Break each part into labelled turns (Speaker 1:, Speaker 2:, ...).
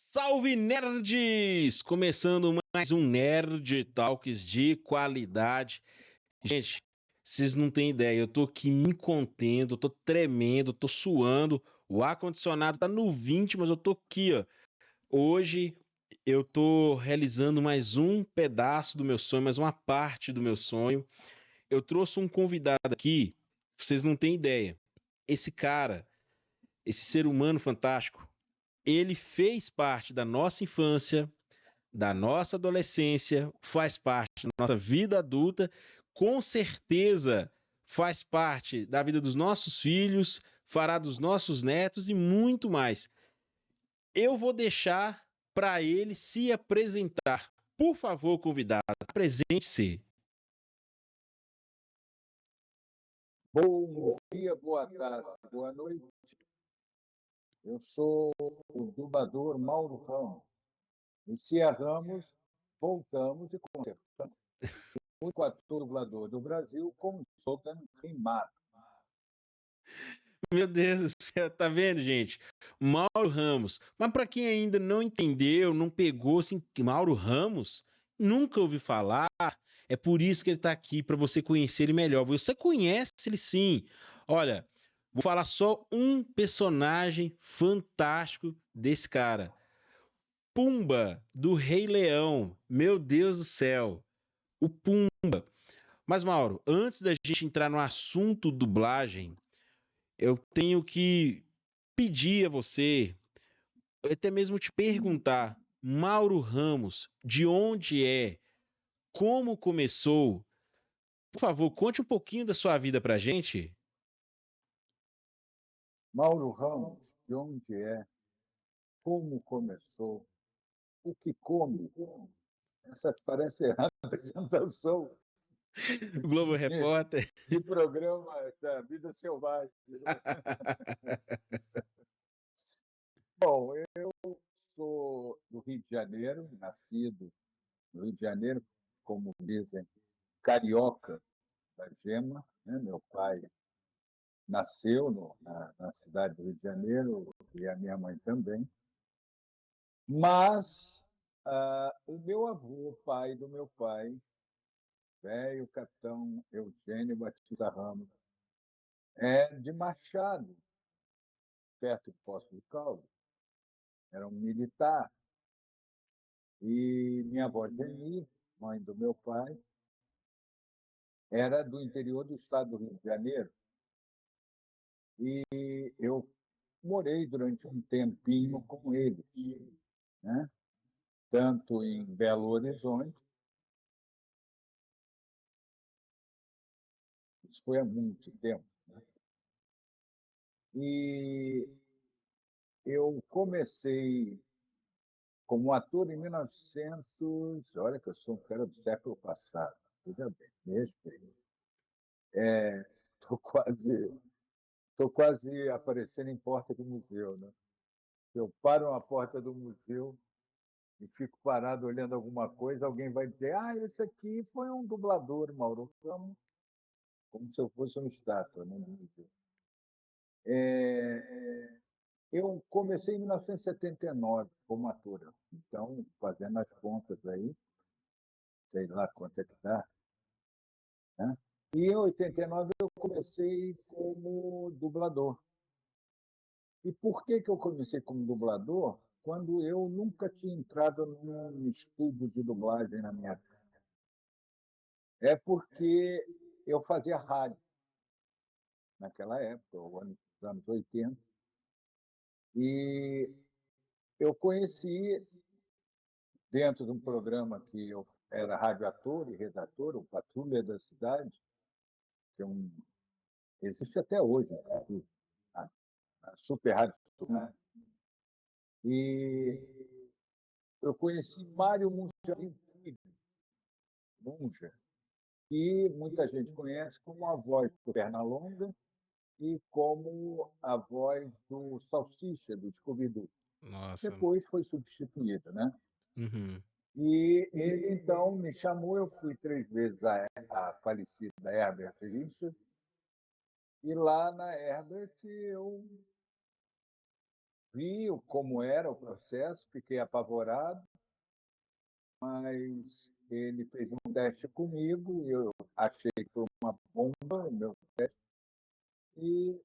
Speaker 1: Salve nerds! Começando mais um Nerd Talks de qualidade. Gente, vocês não têm ideia, eu tô aqui me contendo, eu tô tremendo, eu tô suando, o ar-condicionado tá no 20, mas eu tô aqui, ó. Hoje eu tô realizando mais um pedaço do meu sonho, mais uma parte do meu sonho. Eu trouxe um convidado aqui, vocês não têm ideia. Esse cara, esse ser humano fantástico, ele fez parte da nossa infância, da nossa adolescência, faz parte da nossa vida adulta, com certeza faz parte da vida dos nossos filhos, fará dos nossos netos e muito mais. Eu vou deixar para ele se apresentar. Por favor, convidado, apresente-se.
Speaker 2: Bom dia, boa tarde, boa noite. Eu sou o dublador Mauro Ramos. Encerramos, voltamos e consertamos. O único ator dublador do Brasil com slogan rimado.
Speaker 1: Meu Deus do céu, tá vendo, gente? Mauro Ramos. Mas para quem ainda não entendeu, não pegou, assim, Mauro Ramos, nunca ouvi falar. É por isso que ele tá aqui, para você conhecer ele melhor. Você conhece ele sim. Olha, vou falar só um personagem fantástico desse cara. Pumba, do Rei Leão. Meu Deus do céu. O Pumba. Mas, Mauro, antes da gente entrar no assunto dublagem, eu tenho que pedir a você, até mesmo te perguntar, Mauro Ramos, de onde é? Como começou? Por favor, conte um pouquinho da sua vida pra gente.
Speaker 2: Mauro Ramos, de onde é? Como começou? O que come? Essa parece a apresentação
Speaker 1: Globo
Speaker 2: de,
Speaker 1: Repórter.
Speaker 2: de programa da Vida Selvagem. Bom, eu sou do Rio de Janeiro, nascido no Rio de Janeiro, como dizem, carioca da gema. Né? Meu pai nasceu na cidade do Rio de Janeiro e a minha mãe também. Mas o meu avô, pai do meu pai, velho capitão Eugênio Batista Ramos, é de Machado, perto de Poços de Caldas. Era um militar. E minha avó Geni, mãe do meu pai, era do interior do estado do Rio de Janeiro. E eu morei durante um tempinho com eles, né? Tanto em Belo Horizonte, isso foi há muito tempo, né? E eu comecei como ator em 1900, olha que eu sou um cara do século passado, veja bem, me respeito. Estou quase, tô quase aparecendo em porta de museu, né? Eu paro na porta do museu e fico parado olhando alguma coisa, alguém vai dizer: ah, esse aqui foi um dublador, Mauro Ramos, como se eu fosse uma estátua, né? Eu comecei em 1979 como ator, então, fazendo as contas aí, sei lá quanto é que dá, né? E em 89 eu comecei como dublador. E por que eu comecei como dublador quando eu nunca tinha entrado num estúdio de dublagem na minha vida? É porque eu fazia rádio naquela época, nos anos 80, e eu conheci, dentro de um programa que eu era radioator e redator, o Patrulha da Cidade, que existe até hoje, a Super Rádio, né? E eu conheci Mário Munjarim Munja, que muita gente conhece como a voz do Pernalonga e como a voz do Salsicha, do Scooby-Doo.
Speaker 1: Nossa.
Speaker 2: Depois foi substituída, né?
Speaker 1: Uhum.
Speaker 2: E ele, então, me chamou, eu fui 3 vezes à falecida Herbert Richards, e lá na Herbert eu vi como era o processo, fiquei apavorado, mas ele fez um teste comigo, eu achei que foi uma bomba, meu teste, e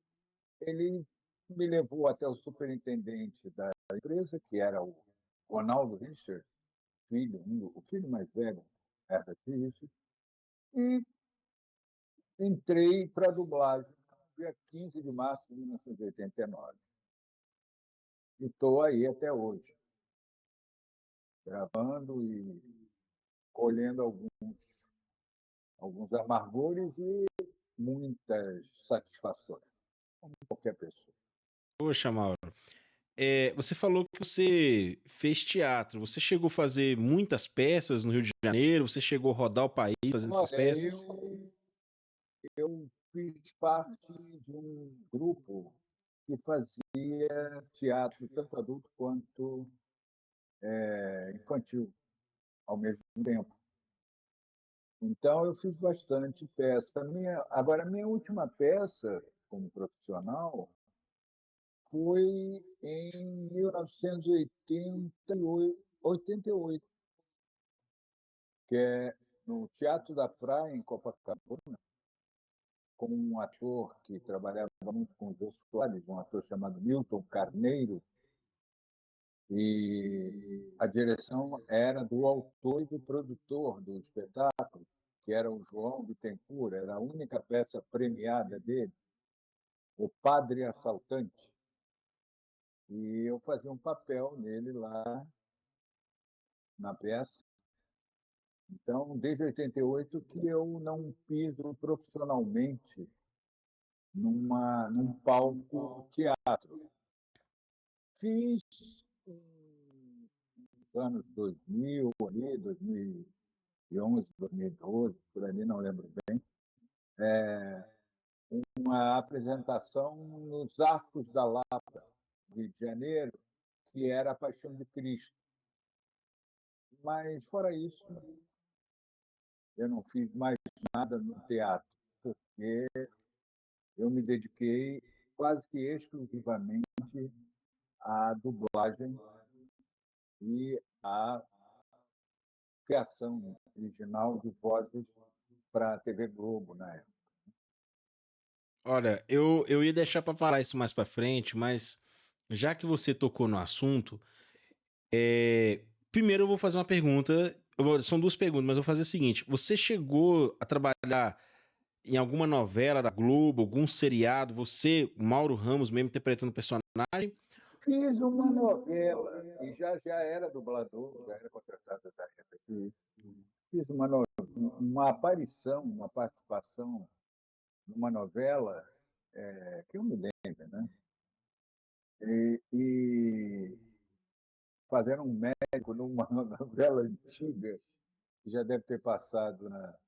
Speaker 2: ele me levou até o superintendente da empresa, que era o Ronaldo Richard, o filho mais velho, Herbert Richard, e entrei para a dublagem no dia 15 de março de 1989. E estou aí até hoje, gravando e colhendo alguns amargores e muitas satisfações, como qualquer pessoa.
Speaker 1: Poxa, Mauro. Você falou que você fez teatro. Você chegou a fazer muitas peças no Rio de Janeiro? Você chegou a rodar o país fazendo essas
Speaker 2: Olha,
Speaker 1: peças?
Speaker 2: eu fiz parte de um grupo que fazia teatro tanto adulto quanto infantil ao mesmo tempo. Então, eu fiz bastante peça. Agora, a minha última peça como profissional foi em 1988, que é no Teatro da Praia, em Copacabana, com um ator que trabalhava muito com o Jô Soares, um ator chamado Milton Carneiro, e a direção era do autor e do produtor do espetáculo, que era o João Bittencourt, era a única peça premiada dele, O Padre Assaltante. E eu fazia um papel nele lá na peça. Então, desde 88 que eu não piso profissionalmente num palco teatro. Fiz nos anos 2000, ali, 2011, 2012, por ali, não lembro bem, uma apresentação nos Arcos da Lapa, Rio de Janeiro, que era a Paixão de Cristo. Mas, fora isso, eu não fiz mais nada no teatro, porque eu me dediquei quase que exclusivamente à dublagem e à criação original de vozes para a TV Globo na época.
Speaker 1: Olha, eu ia deixar para falar isso mais para frente, mas já que você tocou no assunto, primeiro eu vou fazer uma pergunta. São duas perguntas, mas eu vou fazer o seguinte: você chegou a trabalhar em alguma novela da Globo, algum seriado? Você, Mauro Ramos, mesmo interpretando o personagem?
Speaker 2: Fiz uma novela e já era dublador, já era contratado da RBT. Fiz uma aparição, uma participação numa novela que eu me lembro, né? E fazendo um médico numa novela antiga, que já deve ter passado na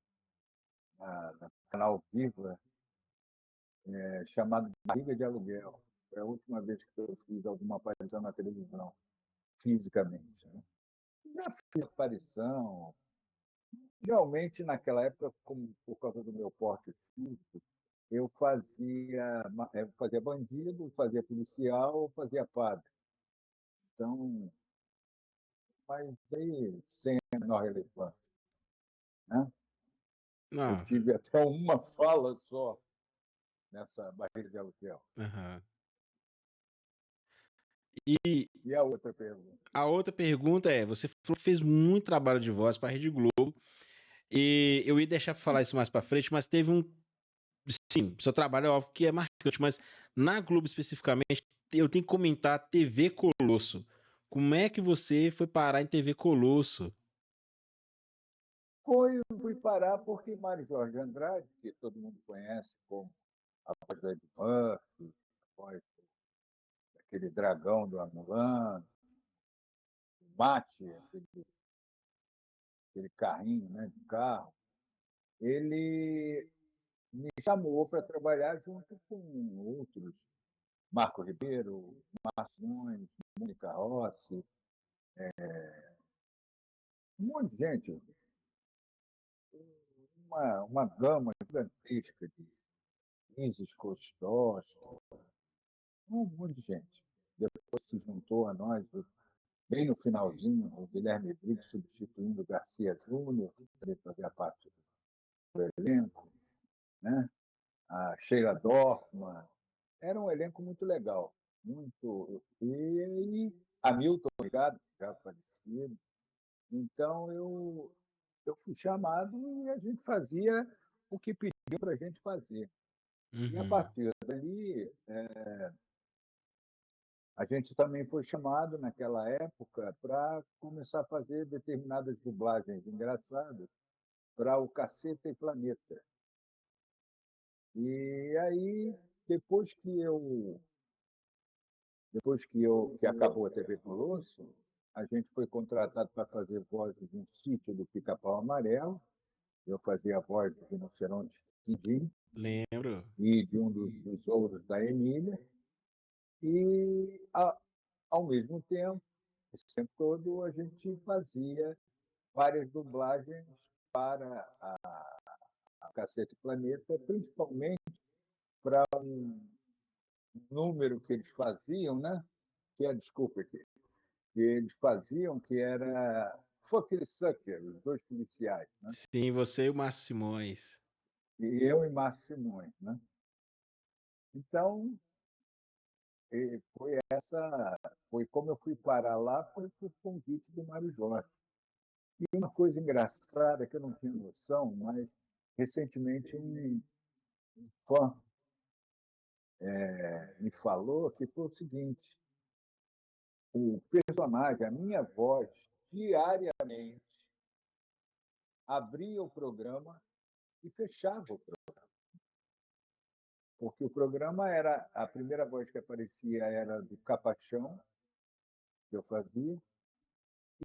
Speaker 2: Canal Viva, chamado Barriga de Aluguel. Foi a última vez que eu fiz alguma aparição na televisão, fisicamente. Né? Já fiz aparição. Realmente, naquela época, por causa do meu porte físico, eu fazia bandido, fazia policial, fazia padre. Então, mas aí, sem a menor relevância. Né? Eu
Speaker 1: Não.
Speaker 2: tive até uma fala só nessa Barriga de Aluguel.
Speaker 1: Aham. E
Speaker 2: E a outra pergunta?
Speaker 1: a outra pergunta é: você falou que fez muito trabalho de voz para a Rede Globo, e eu ia deixar para falar isso mais para frente, mas teve um. Sim, seu trabalho é óbvio que é marcante, mas na Globo especificamente, eu tenho que comentar a TV Colosso. Como é que você foi parar em TV Colosso?
Speaker 2: Fui parar porque Mário Jorge Andrade, que todo mundo conhece como a voz do Ed Murphy, a voz daquele dragão do Amulano, o Mate, aquele carrinho, né, de carro, ele me chamou para trabalhar junto com outros, Marco Ribeiro, Márcio Nunes, Mônica Rossi, um monte de gente, uma gama gigantesca de Isis Kostowski, um monte de gente. depois se juntou a nós, bem no finalzinho, o Guilherme Briggs substituindo o Garcia Júnior, para fazer a parte do elenco, né? A Sheila Dorfman. Era um elenco muito legal. Muito. E Hamilton Ligado, já falecido. Então, eu fui chamado e a gente fazia o que pediam para a gente fazer. E a
Speaker 1: Uhum.
Speaker 2: partir dali, a gente também foi chamado, naquela época, para começar a fazer determinadas dublagens engraçadas para o Caceta e Planeta. E aí, depois que eu que acabou a TV Colosso, a gente foi contratado para fazer vozes de um sítio do Pica-Pau Amarelo. Eu fazia a voz do rinoceronte Quindim
Speaker 1: Lembro.
Speaker 2: e de um dos ouros da Emília. E, ao mesmo tempo, esse tempo todo, a gente fazia várias dublagens para a Cacete Planeta, principalmente para um número que eles faziam, né? Que é, desculpa, que eles faziam, que era Fucker Sucker, os dois policiais, né?
Speaker 1: Sim, você e o Márcio Simões.
Speaker 2: E eu e Márcio Simões, né? Então, foi como eu fui parar lá, foi por convite do Mário Jorge. E uma coisa engraçada que eu não tinha noção, mas recentemente um fã me falou que foi o seguinte: o personagem, a minha voz, diariamente abria o programa e fechava o programa. Porque o programa era, a primeira voz que aparecia era do Capachão, que eu fazia,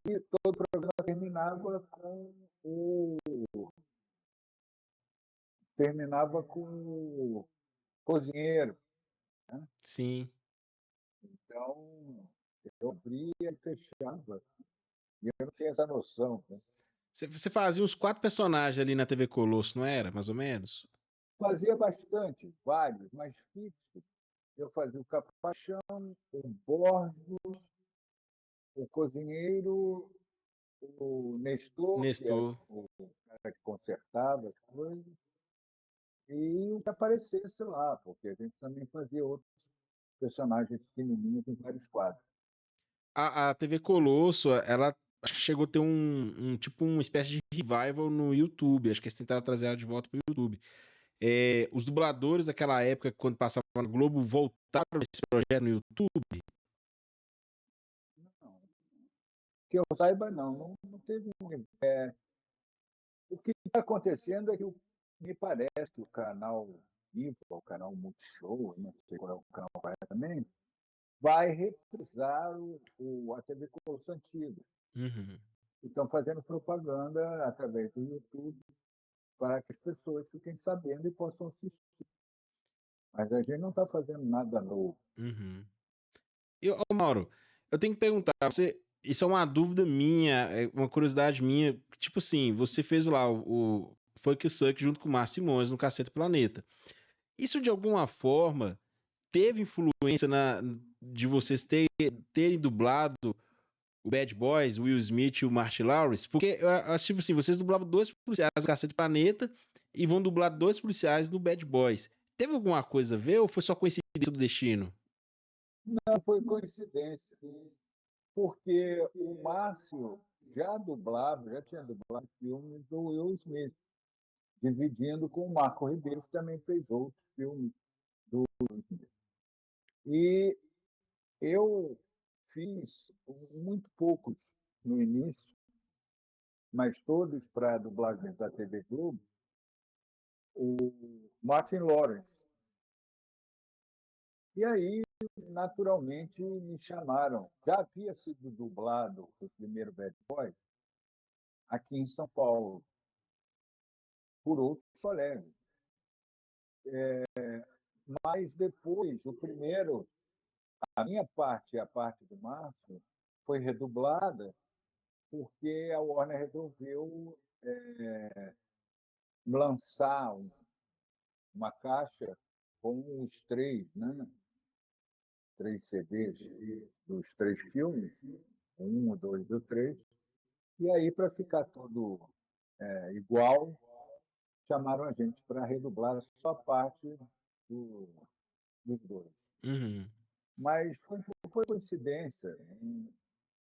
Speaker 2: e todo o programa terminava com o cozinheiro, né?
Speaker 1: Sim.
Speaker 2: Então, eu abria e fechava. E eu não tinha essa noção, né?
Speaker 1: Você fazia uns 4 personagens ali na TV Colosso, não era? Mais ou menos?
Speaker 2: Fazia bastante, vários, mas fixos. Eu fazia o Capachão, o Borges, o cozinheiro, o Nestor, que era
Speaker 1: Nestor.
Speaker 2: o cara que consertava as coisas, e o que aparecesse lá, porque a gente também fazia outros personagens pequenininhos em vários quadros.
Speaker 1: A TV Colosso, ela acho que chegou a ter tipo uma espécie de revival no YouTube. Acho que eles tentaram trazer ela de volta pro YouTube. Os dubladores daquela época, quando passavam na Globo, voltaram esse projeto no YouTube.
Speaker 2: Não, que eu saiba, não teve um. O que está acontecendo é que me parece que o canal Vivo, o canal Multishow, não sei qual é o canal exatamente, vai reprisar a TV Colosso Antiga.
Speaker 1: Uhum,
Speaker 2: Estão fazendo propaganda através do YouTube para que as pessoas fiquem sabendo e possam assistir. Mas a gente não está fazendo nada novo.
Speaker 1: uhum. Ô, Mauro, eu tenho que perguntar, isso é uma dúvida minha, é uma curiosidade minha. Tipo assim, você fez lá o Funk Suck junto com o Márcio Simões no Cacete Planeta. Isso de alguma forma teve influência de vocês terem dublado o Bad Boys, o Will Smith e o Martin Lawrence? Porque, tipo assim, vocês dublavam dois policiais no Cacete Planeta e vão dublar dois policiais no Bad Boys. Teve alguma coisa a ver ou foi só coincidência do destino?
Speaker 2: Não foi coincidência, porque o Márcio já tinha dublado filmes do Will Smith, dividindo com o Marco Ribeiro, que também fez outros filmes do Will Smith. E eu fiz muito poucos no início, mas todos para a dublagem da TV Globo, o Martin Lawrence. E aí, naturalmente, me chamaram. Já havia sido dublado o primeiro Bad Boy aqui em São Paulo, por outros colegas. Mas depois, o primeiro, a minha parte e a parte do Márcio, foi redublada porque a Warner resolveu lançar uma caixa com os três, né? 3 CDs dos 3 filmes, o 1, o 2 e o 3, e aí, para ficar tudo igual, chamaram a gente para redublar só parte do, dos dois.
Speaker 1: Uhum.
Speaker 2: Mas foi coincidência,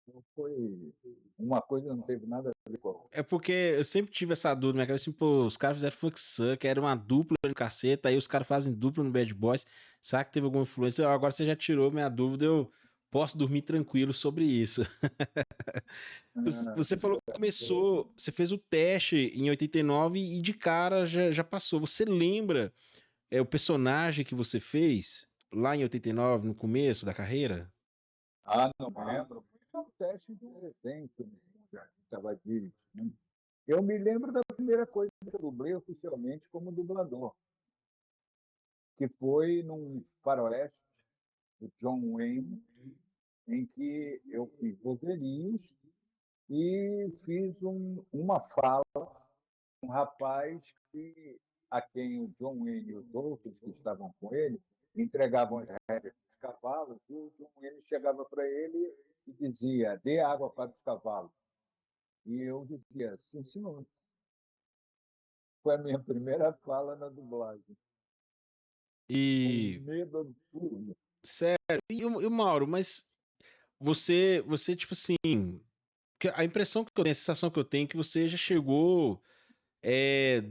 Speaker 2: não foi uma coisa, não teve nada a ver com a outra.
Speaker 1: É porque eu sempre tive essa dúvida na minha cabeça, assim, pô, os caras fizeram Funk Suck, era uma dupla no caceta, aí os caras fazem dupla no Bad Boys. Será que teve alguma influência? Agora você já tirou minha dúvida, eu posso dormir tranquilo sobre isso.
Speaker 2: Ah,
Speaker 1: Você falou que começou, você fez o teste em 89 e de cara já passou. Você lembra o personagem que você fez lá em 89, no começo da carreira?
Speaker 2: não lembro. Foi um teste de desenho que já estava dirigindo. Eu me lembro da primeira coisa que eu dublei oficialmente como dublador, que foi num faroeste do John Wayne, em que eu fiz roteirinhos e fiz uma fala, um rapaz a quem o John Wayne e os outros que estavam com ele entregavam as rédeas dos cavalos, e o John Wayne chegava para ele e dizia: dê água para os cavalos. E eu dizia: sim, senhor. Foi a minha primeira fala na dublagem. Um
Speaker 1: E,
Speaker 2: medo absurdo.
Speaker 1: sério, e o Mauro, mas você, tipo assim, que a impressão que eu tenho, a sensação que eu tenho é que você já chegou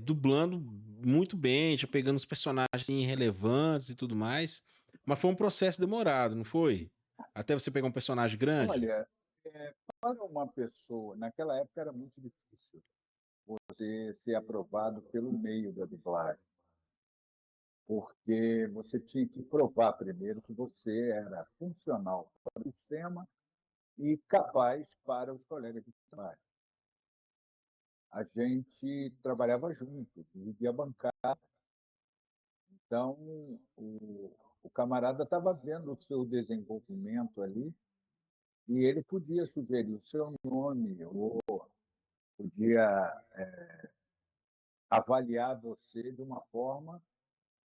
Speaker 1: dublando muito bem, já pegando os personagens assim, relevantes e tudo mais, mas foi um processo demorado, não foi? Até você pegar um personagem grande?
Speaker 2: Olha, para uma pessoa, naquela época era muito difícil você ser aprovado pelo meio da dublagem, porque você tinha que provar primeiro que você era funcional para o sistema e capaz para os colegas de trabalho. A gente trabalhava junto, dividia bancada, então o camarada estava vendo o seu desenvolvimento ali e ele podia sugerir o seu nome ou podia avaliar você de uma forma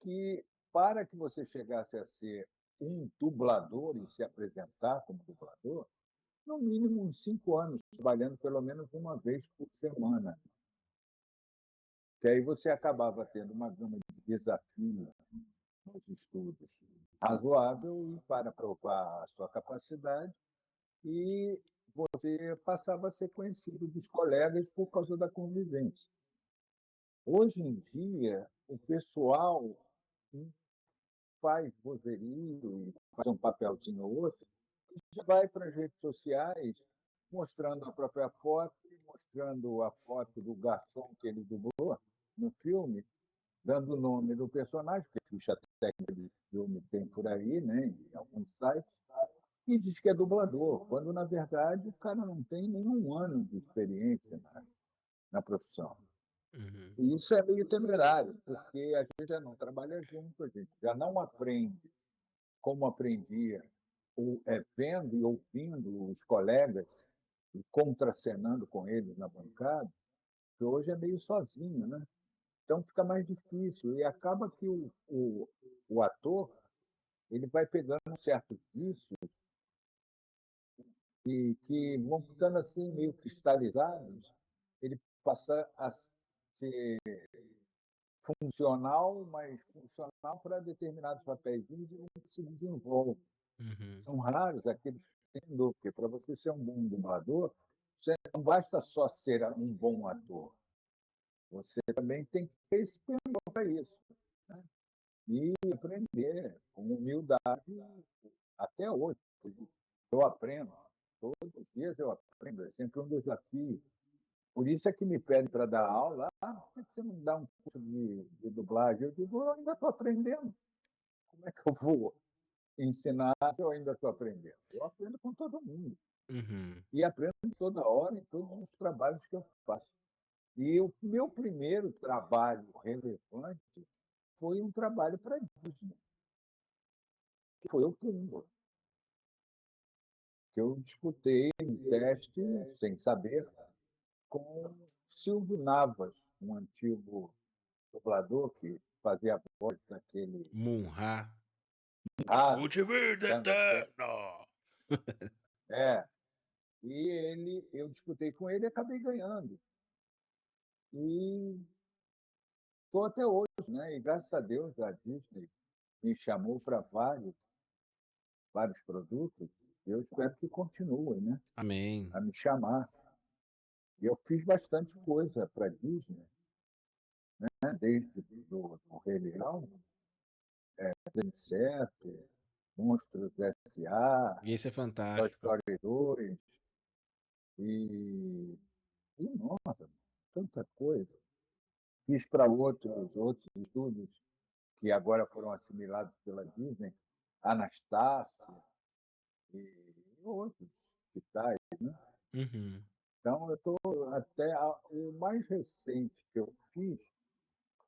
Speaker 2: que, para que você chegasse a ser um dublador e se apresentar como dublador, no mínimo uns 5 anos, trabalhando pelo menos uma vez por semana. Que aí você acabava tendo uma gama de desafios nos estudos razoável e para provar a sua capacidade, e você passava a ser conhecido dos colegas por causa da convivência. Hoje em dia, o pessoal faz vozerio e faz um papelzinho ou outro, e já vai para as redes sociais mostrando a própria foto, mostrando a foto do garçom que ele dublou no filme, dando o nome do personagem, porque ficha técnica de filme tem por aí, né, em alguns sites, e diz que é dublador, quando na verdade o cara não tem nenhum ano de experiência na profissão.
Speaker 1: Uhum.
Speaker 2: E isso é meio temerário, porque a gente já não trabalha junto, a gente já não aprende como aprendia, vendo e ouvindo os colegas e contracenando com eles na bancada, que hoje é meio sozinho, né? Então fica mais difícil e acaba que o ator ele vai pegando certos vícios e que vão ficando assim meio cristalizados. Ele passa a ser funcional, mas funcional para determinados papéis e não se desenvolve.
Speaker 1: Uhum.
Speaker 2: São raros aqueles que têm dor, porque para você ser um bom dublador, você não basta só ser um bom ator, você também tem que ter esse pendor para isso, né? E aprender com humildade até hoje. Eu aprendo, todos os dias eu aprendo, é sempre um desafio. Por isso é que me pedem para dar aula, por que você não dá um curso de dublagem? Eu digo, eu ainda estou aprendendo. Como é que eu vou ensinar se eu ainda estou aprendendo? Eu aprendo com todo mundo.
Speaker 1: Uhum.
Speaker 2: E aprendo toda hora em todos os trabalhos que eu faço. E o meu primeiro trabalho relevante foi um trabalho para a Disney, que foi o Pumba, que eu disputei um teste, sem saber, com Silvio Navas, um antigo dublador que fazia a voz daquele
Speaker 1: Munra.
Speaker 2: Rato,
Speaker 1: Multiverso
Speaker 2: Thundercat.
Speaker 1: Eterno.
Speaker 2: É. E eu disputei com ele e acabei ganhando. E estou até hoje, né? E graças a Deus a Disney me chamou para vários produtos. Eu espero que continue, né?
Speaker 1: Amém.
Speaker 2: A me chamar. E eu fiz bastante coisa para a Disney, né? Desde do Rei Leão, 07, Monstros S.A.,
Speaker 1: Esse é
Speaker 2: Toy
Speaker 1: fantástico.
Speaker 2: Story 2 e, nossa, tanta coisa. Fiz para outros estúdios que agora foram assimilados pela Disney, Anastácia e outros hospitais.
Speaker 1: Uhum.
Speaker 2: Então, eu estou até. O mais recente que eu fiz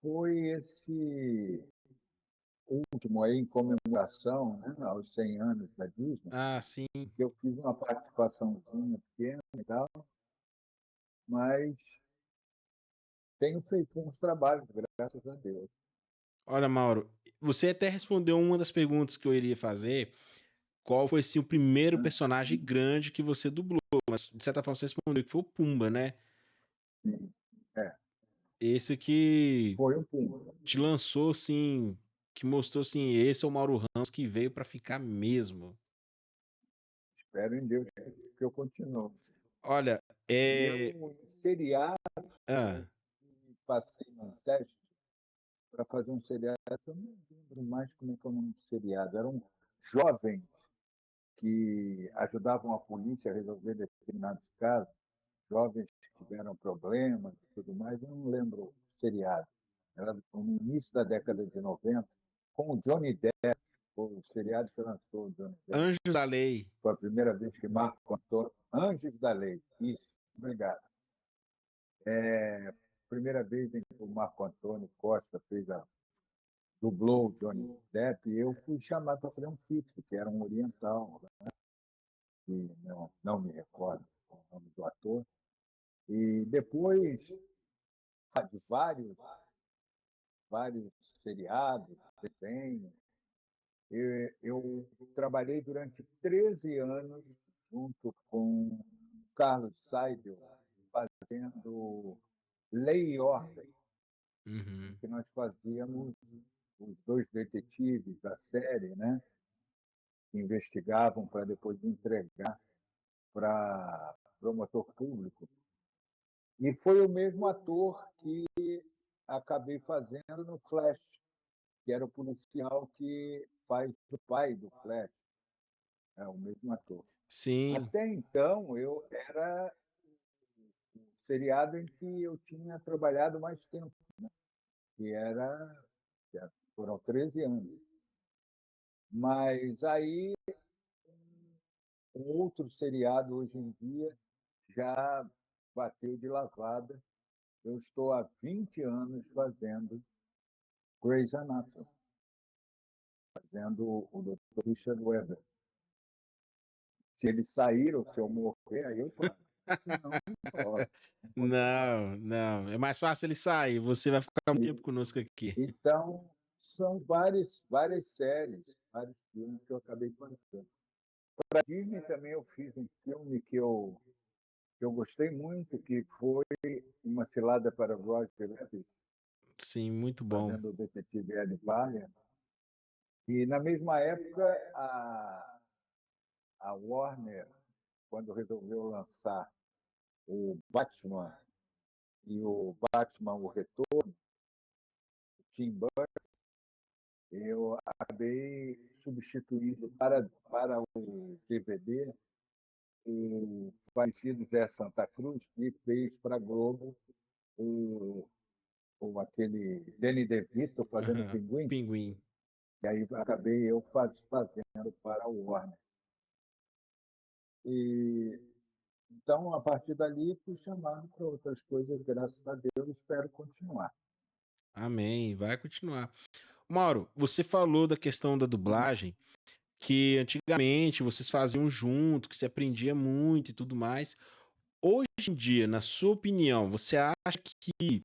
Speaker 2: foi esse último aí, em comemoração, né, aos 100 anos da Disney,
Speaker 1: Ah, sim.
Speaker 2: que eu fiz uma participaçãozinha pequena e tal, mas tenho feito uns trabalhos, graças a Deus.
Speaker 1: Olha, Mauro, você até respondeu uma das perguntas que eu iria fazer. Qual foi, assim, o primeiro
Speaker 2: Né?
Speaker 1: personagem grande que você dublou? Mas, de certa forma, você respondeu que foi o Pumba, né?
Speaker 2: Sim, é,
Speaker 1: Esse que
Speaker 2: foi um ponto.
Speaker 1: te lançou, assim, que mostrou, assim, esse é o Mauro Ramos que veio pra ficar mesmo.
Speaker 2: Espero em Deus que eu continue.
Speaker 1: Olha,
Speaker 2: E eu, em seriado,
Speaker 1: Ah,
Speaker 2: eu passei num teste para fazer um seriado, eu não lembro mais como é que é o nome do seriado. Eram jovens que ajudavam a polícia a resolver determinados casos, jovens que tiveram problemas e tudo mais. Eu não lembro o seriado. Era no início da década de 90, com o Johnny Depp, o seriado que lançou o Johnny Depp.
Speaker 1: Anjos da Lei.
Speaker 2: Foi a primeira vez que Marco Antônio. Anjos da Lei, isso, obrigado. Primeira vez em que o Marco Antônio Costa dublou o Johnny Depp, e eu fui chamado para fazer um fixo, que era um oriental, né? Que não me recordo o nome do ator. E depois de vários seriados, desenhos, eu trabalhei durante 13 anos junto com Carlos Seidel, fazendo Lei e Ordem,
Speaker 1: Uhum.
Speaker 2: que nós fazíamos os dois detetives da série, né, que investigavam para depois entregar para promotor público. E foi o mesmo ator que acabei fazendo no Flash, que era o policial que faz o pai do Flash, é o mesmo ator.
Speaker 1: Sim,
Speaker 2: Até então, eu era o seriado em que eu tinha trabalhado mais tempo, que foram 13 anos. Mas aí, um outro seriado hoje em dia já bateu de lavada. Eu estou há 20 anos fazendo Grey's Anatomy, fazendo o Dr. Richard Webber. Se ele sair ou se eu morrer, aí eu paro. Senão, ó, vamos continuar.
Speaker 1: não, não. É mais fácil ele sair. Você vai ficar um tempo conosco aqui.
Speaker 2: Então, são várias séries, vários filmes que eu acabei fazendo. Para a Disney também eu fiz um filme que eu gostei muito, que foi Uma Cilada para Roger Rabbit,
Speaker 1: Sim, muito bom.
Speaker 2: fazendo o detetive Ed Palmer. E na mesma época, a Warner, quando resolveu lançar o Batman e o Batman O Retorno, Tim Burton, eu acabei substituindo para o DVD o falecido Zé Santa Cruz, que fez para a Globo aquele Danny DeVito fazendo o
Speaker 1: Aham,
Speaker 2: Pinguim,
Speaker 1: Pinguim.
Speaker 2: e aí acabei eu fazendo para o Warner. E, então, a partir dali, fui chamado para outras coisas, graças a Deus, espero continuar.
Speaker 1: Amém. Vai continuar. Mauro, você falou da questão da dublagem, que antigamente vocês faziam junto, que se aprendia muito e tudo mais. Hoje em dia, na sua opinião, você acha que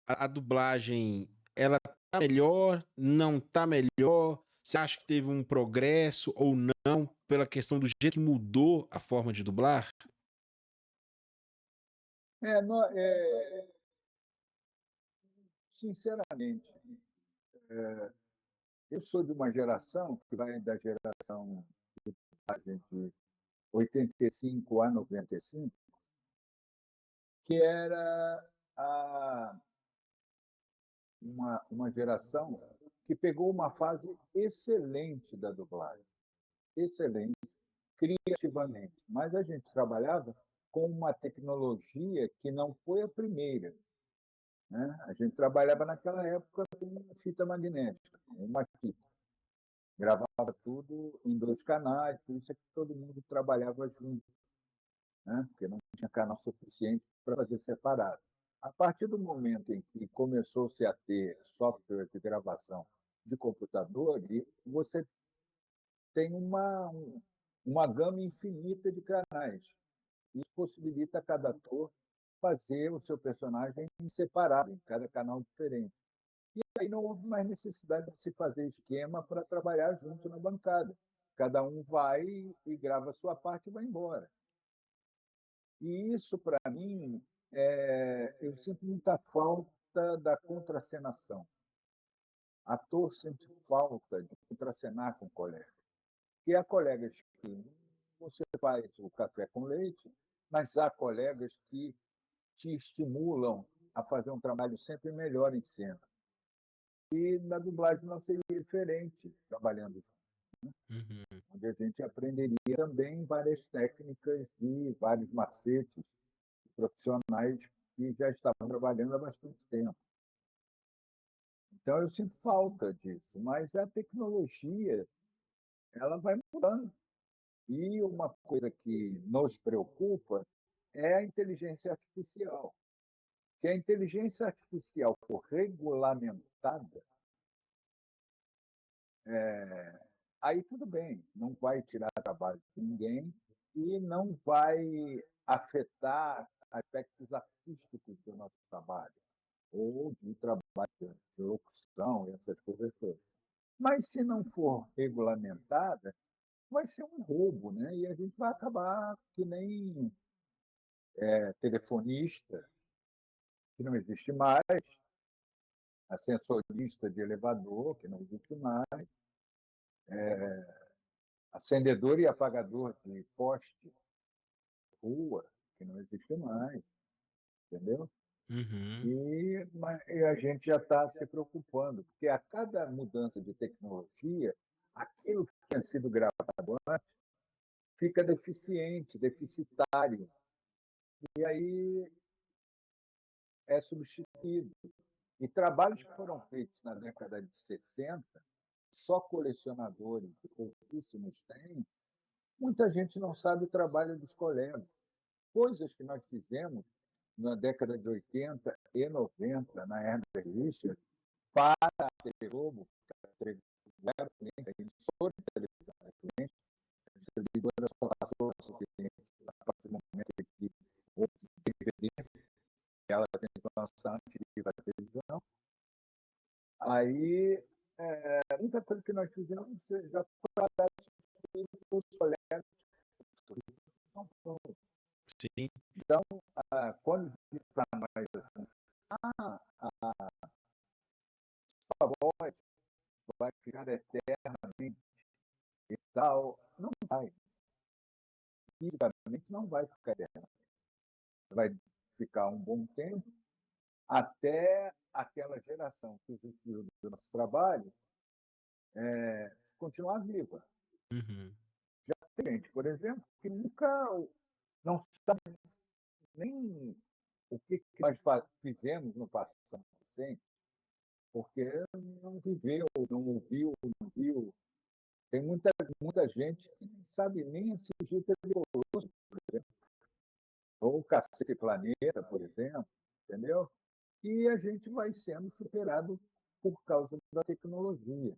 Speaker 1: a dublagem ela tá melhor, não tá melhor? Você acha que teve um progresso ou não pela questão do jeito que mudou a forma de dublar?
Speaker 2: É, sinceramente, eu sou de uma geração que vai da geração de 85 a 95, que era a, uma geração que pegou uma fase excelente da dublagem, excelente, criativamente. Mas a gente trabalhava com uma tecnologia que não foi a primeira. Né? A gente trabalhava naquela época com fita magnética, uma fita. Gravava tudo em 2 canais, por isso é que todo mundo trabalhava junto, né? Porque não tinha canal suficiente para fazer separado. A partir do momento em que começou-se a ter software de gravação de computador, você tem uma gama infinita de canais. Isso possibilita a cada ator fazer o seu personagem separado, em cada canal diferente. E aí não houve mais necessidade de se fazer esquema para trabalhar junto na bancada. Cada um vai e grava a sua parte e vai embora. E isso, para mim, eu sinto muita falta da contracenação. Ator sente falta de contracenar com colegas. Que há colegas que você faz o café com leite, mas há colegas que te estimulam a fazer um trabalho sempre melhor em cena. E na dublagem não seria diferente, trabalhando junto,
Speaker 1: Uhum.
Speaker 2: onde a gente aprenderia também várias técnicas e vários macetes profissionais que já estavam trabalhando há bastante tempo. Então eu sinto falta disso, mas a tecnologia ela vai mudando. E uma coisa que nos preocupa é a inteligência artificial. Se a inteligência artificial for regulamentada, aí tudo bem, não vai tirar trabalho de ninguém e não vai afetar aspectos artísticos do nosso trabalho, ou de trabalho de locução, essas coisas todas. Mas se não for regulamentada, vai ser um roubo, né? E a gente vai acabar que nem telefonista, que não existe mais, ascensorista de elevador, que não existe mais, acendedor e apagador de poste, rua, que não existe mais, entendeu?
Speaker 1: Uhum.
Speaker 2: E a gente já está se preocupando, porque a cada mudança de tecnologia, aquilo que tinha sido gravado antes fica deficiente, deficitário, e aí é substituído. E trabalhos que foram feitos na década de 60, só colecionadores e pouquíssimos têm, muita gente não sabe o trabalho dos colegas. Coisas que nós fizemos na década de 80 e 90, na Herbert Richards, para a TV Globo, era cliente, a emissora de televisão era cliente, a distribuidora só passou a ser cliente a partir do momento em que houve DVD, ela tem que lançar antes de ir para a televisão. Aí, muita coisa que nós fizemos já foi para os colegas de São Paulo.
Speaker 1: Sim.
Speaker 2: Então, quando diz para nós assim, a sua voz vai ficar eternamente e tal, não vai. Fisicamente não vai ficar eternamente. Vai ficar um bom tempo até aquela geração que usufruiu do nosso trabalho continuar viva.
Speaker 1: Uhum.
Speaker 2: Já tem gente, por exemplo, que nunca não sabe nem o que nós fizemos no passado recente, porque não viveu, não ouviu, não viu. Tem muita gente que não sabe nem assistir Teleoloso, por exemplo, ou Cacete Planeta, por exemplo, entendeu? E a gente vai sendo superado por causa da tecnologia.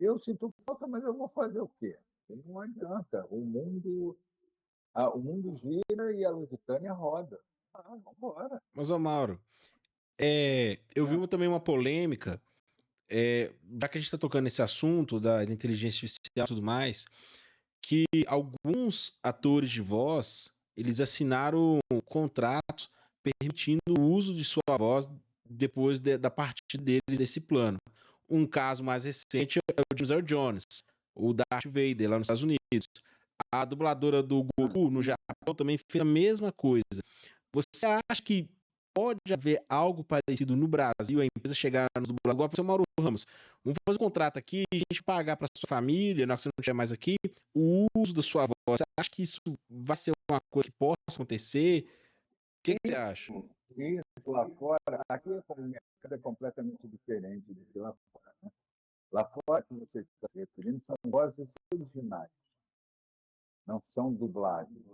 Speaker 2: Eu sinto falta, mas eu vou fazer o quê? Não adianta. O mundo gira e a Lusitânia roda. Vamos embora.
Speaker 1: Mas, ô Mauro, eu vi também uma polêmica já que a gente está tocando nesse assunto da inteligência artificial e tudo mais, que alguns atores de voz, eles assinaram contratos permitindo o uso de sua voz depois da partida deles desse plano. Um caso mais recente é o James Earl Jones, o Darth Vader lá nos Estados Unidos. A dubladora do Goku no Japão também fez a mesma coisa. Você acha que pode haver algo parecido no Brasil, a empresa chegar nos dubladores, igual para o Mauro Ramos, vamos fazer um contrato aqui, a gente pagar para sua família, na hora que você não estiver mais aqui, o uso da sua voz. Você acha que isso vai ser uma coisa que possa acontecer? O que você acha?
Speaker 2: Isso lá fora, aqui o mercado é completamente diferente do que lá fora. Né? Lá fora, que você está se referindo, são vozes originais, não são dublagens.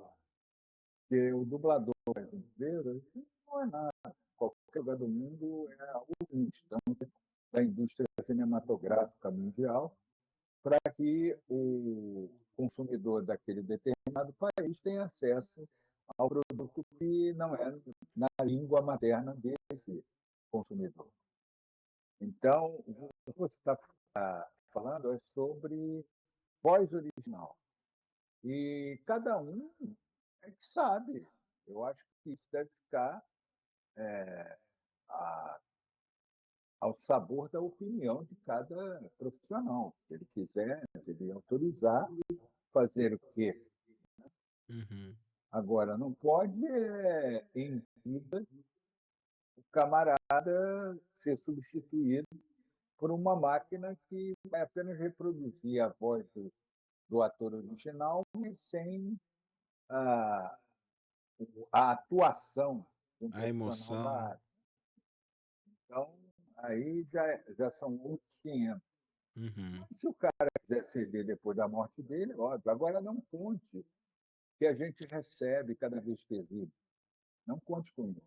Speaker 2: Porque o dublador brasileiro não é nada. Qualquer lugar do mundo é a última instância da indústria cinematográfica mundial para que o consumidor daquele determinado país tenha acesso ao produto que não é na língua materna desse consumidor. Então, o que você está falando é sobre voz original. E cada um é que sabe. Eu acho que isso deve ficar a, ao sabor da opinião de cada profissional. Se ele quiser, se ele autorizar, fazer o quê?
Speaker 1: Uhum.
Speaker 2: Agora, não pode, em vida, o camarada ser substituído por uma máquina que vai apenas reproduzir a voz do ator original, mas sem a, a atuação de um
Speaker 1: A
Speaker 2: profissional da
Speaker 1: emoção.
Speaker 2: área. Então, aí já são outros 500.
Speaker 1: Uhum.
Speaker 2: Se o cara quiser ceder depois da morte dele, óbvio. Agora, não conte que a gente recebe cada vez que existe. Não conte com isso.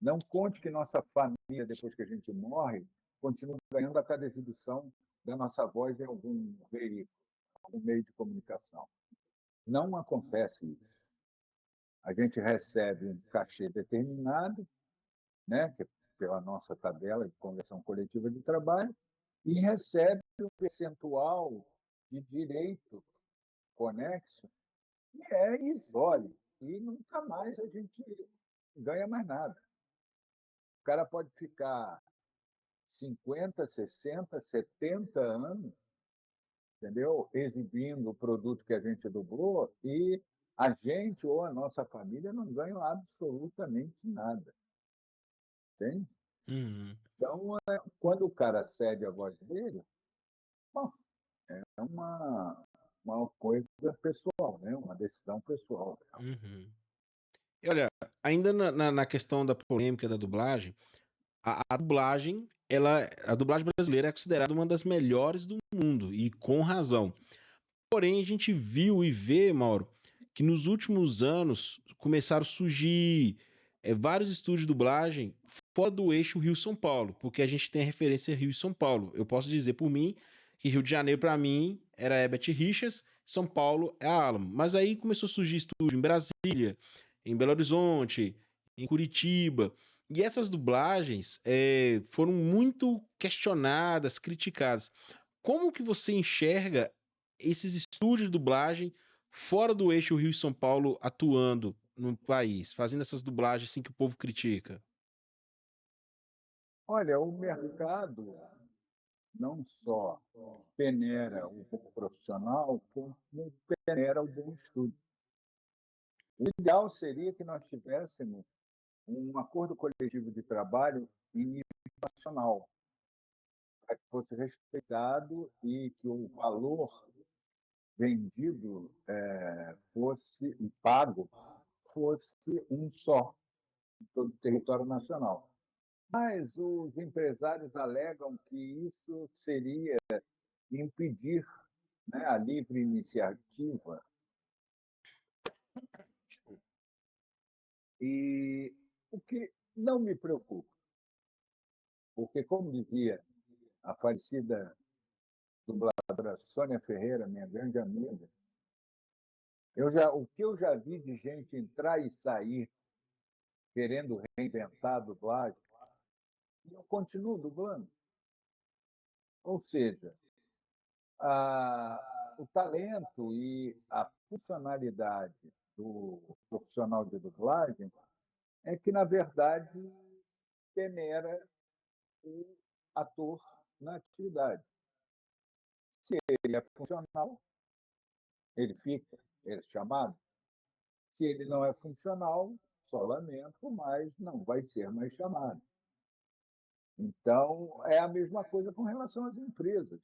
Speaker 2: Não conte que nossa família, depois que a gente morre, continua ganhando a cada exibição da nossa voz em algum veículo, algum meio de comunicação. Não acontece isso. A gente recebe um cachê determinado, né, que é pela nossa tabela de convenção coletiva de trabalho, e recebe um percentual de direito conexo que é isório. E nunca mais a gente ganha mais nada. O cara pode ficar 50, 60, 70 anos, entendeu? Exibindo o produto que a gente dublou e a gente ou a nossa família não ganham absolutamente nada. Entende?
Speaker 1: Uhum.
Speaker 2: Então, quando o cara cede a voz dele, bom, é uma coisa pessoal, né? Uma decisão pessoal.
Speaker 1: Uhum. E olha, ainda na questão da polêmica da dublagem, a dublagem, a dublagem brasileira é considerada uma das melhores do mundo, e com razão. Porém, a gente viu e vê, Mauro, que nos últimos anos começaram a surgir vários estúdios de dublagem fora do eixo Rio-São Paulo, porque a gente tem a referência Rio e São Paulo. Eu posso dizer por mim que Rio de Janeiro, para mim, era Herbert Richards, São Paulo é a Alamo. Mas aí começou a surgir estúdio em Brasília, em Belo Horizonte, em Curitiba. E essas dublagens foram muito questionadas, criticadas. Como que você enxerga esses estúdios de dublagem fora do eixo Rio e São Paulo atuando no país, fazendo essas dublagens assim que o povo critica?
Speaker 2: Olha, o mercado não só peneira o bom profissional, como peneira o bom estúdio. O ideal seria que nós tivéssemos um acordo coletivo de trabalho em nível nacional, para que fosse respeitado e que o valor vendido fosse e pago fosse um só em todo o território nacional. Mas os empresários alegam que isso seria impedir, né, a livre iniciativa. E o que não me preocupa, porque, como dizia a falecida dubladora Sônia Ferreira, minha grande amiga, o que eu já vi de gente entrar e sair querendo reinventar a dublagem, e eu continuo dublando. Ou seja, o talento e a funcionalidade do profissional de dublagem é que, na verdade, peneira o ator na atividade. Se ele é funcional, ele fica, ele é chamado. Se ele não é funcional, só lamento, mas não vai ser mais chamado. Então, é a mesma coisa com relação às empresas.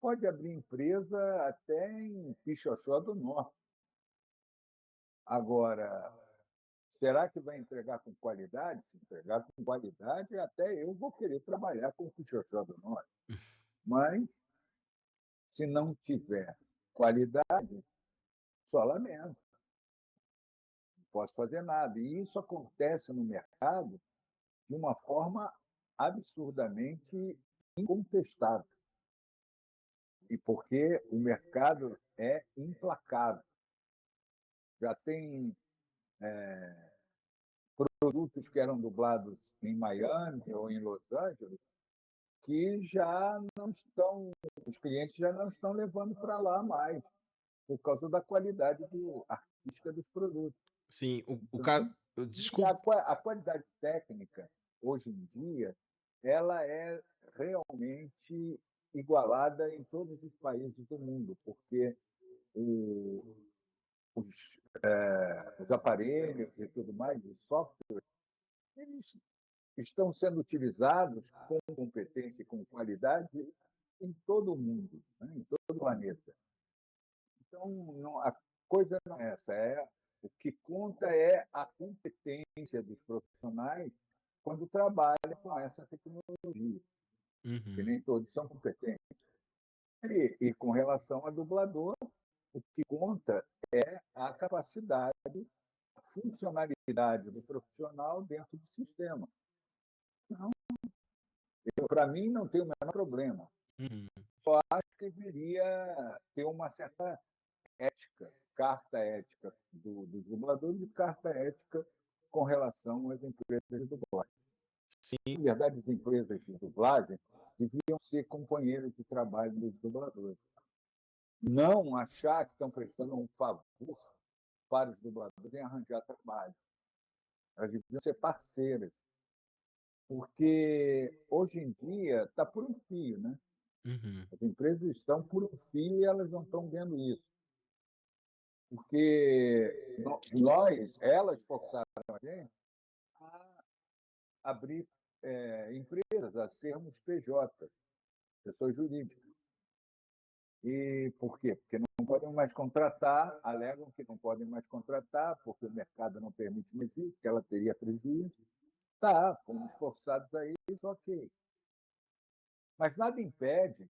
Speaker 2: Pode abrir empresa até em Pixoxó do Norte. Agora, será que vai entregar com qualidade? Se entregar com qualidade, até eu vou querer trabalhar com Pixoxó do Norte. Mas, se não tiver qualidade, só lamento. Não posso fazer nada. E isso acontece no mercado de uma forma absurdamente incontestável. E porque o mercado é implacável. Já tem produtos que eram dublados em Miami ou em Los Angeles que já não estão, os clientes já não estão levando para lá mais, por causa da qualidade artística dos produtos.
Speaker 1: Sim,
Speaker 2: Então, e
Speaker 1: desculpa.
Speaker 2: a qualidade técnica, hoje em dia, ela é realmente igualada em todos os países do mundo, porque os aparelhos e tudo mais, os softwares, eles estão sendo utilizados com competência e com qualidade em todo o mundo, né? Em todo o planeta. Então, não, a coisa não é essa. O que conta é a competência dos profissionais quando trabalham com essa tecnologia, que
Speaker 1: Uhum.
Speaker 2: nem todos são competentes. E com relação a dublador, o que conta é a capacidade, a funcionalidade do profissional dentro do sistema. Então, para mim, não tem o menor problema.
Speaker 1: Uhum.
Speaker 2: Só acho que deveria ter uma certa ética, carta ética dos dubladores e carta ética com relação às empresas de dublagem.
Speaker 1: Sim.
Speaker 2: Na verdade, as empresas de dublagem deviam ser companheiros de trabalho dos dubladores. Não achar que estão prestando um favor para os dubladores em arranjar trabalho. Elas deviam ser parceiras. Porque hoje em dia está por um fio, né?
Speaker 1: Uhum.
Speaker 2: As empresas estão por um fio e elas não estão vendo isso. Porque elas forçaram a gente a abrir empresas, a sermos PJ, pessoas jurídicas. E por quê? Porque não podem mais contratar, alegam que não podem mais contratar, porque o mercado não permite mais isso, que ela teria prejuízo. Tá, fomos forçados a isso, ok. Mas nada impede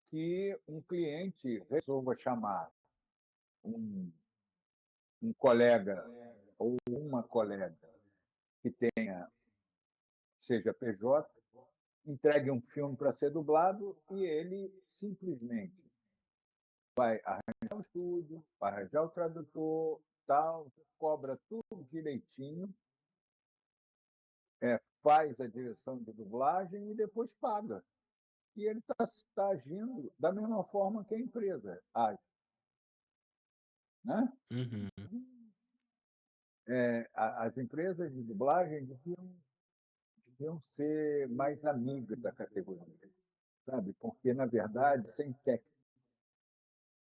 Speaker 2: que um cliente resolva chamar um, um colega ou uma colega que seja PJ, entregue um filme para ser dublado e ele simplesmente vai arranjar o estúdio, vai arranjar o tradutor, tal, cobra tudo direitinho, faz a direção de dublagem e depois paga. E ele está agindo da mesma forma que a empresa age. Né?
Speaker 1: Uhum.
Speaker 2: As empresas de dublagem deviam ser mais amigas da categoria, sabe? Porque, na verdade, sem técnica,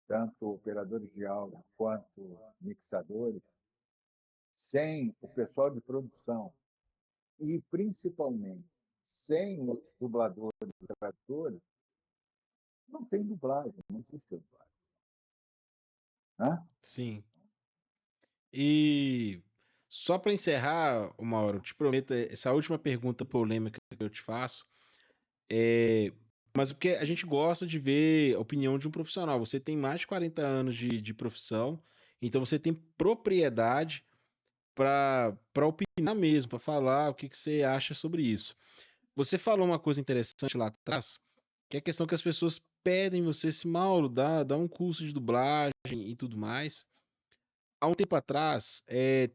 Speaker 2: tanto operadores de áudio quanto mixadores, sem o pessoal de produção e, principalmente, sem os dubladores e tradutores, não tem dublagem, não existe dublagem. Né?
Speaker 1: Sim. E só para encerrar, Mauro, eu te prometo, essa última pergunta polêmica que eu te faço é. Mas porque a gente gosta de ver a opinião de um profissional. Você tem mais de 40 anos de profissão, então você tem propriedade para opinar mesmo, para falar o que, que você acha sobre isso. Você falou uma coisa interessante lá atrás, que é a questão que as pessoas pedem você, se Mauro, dá um curso de dublagem e tudo mais. Há um tempo atrás,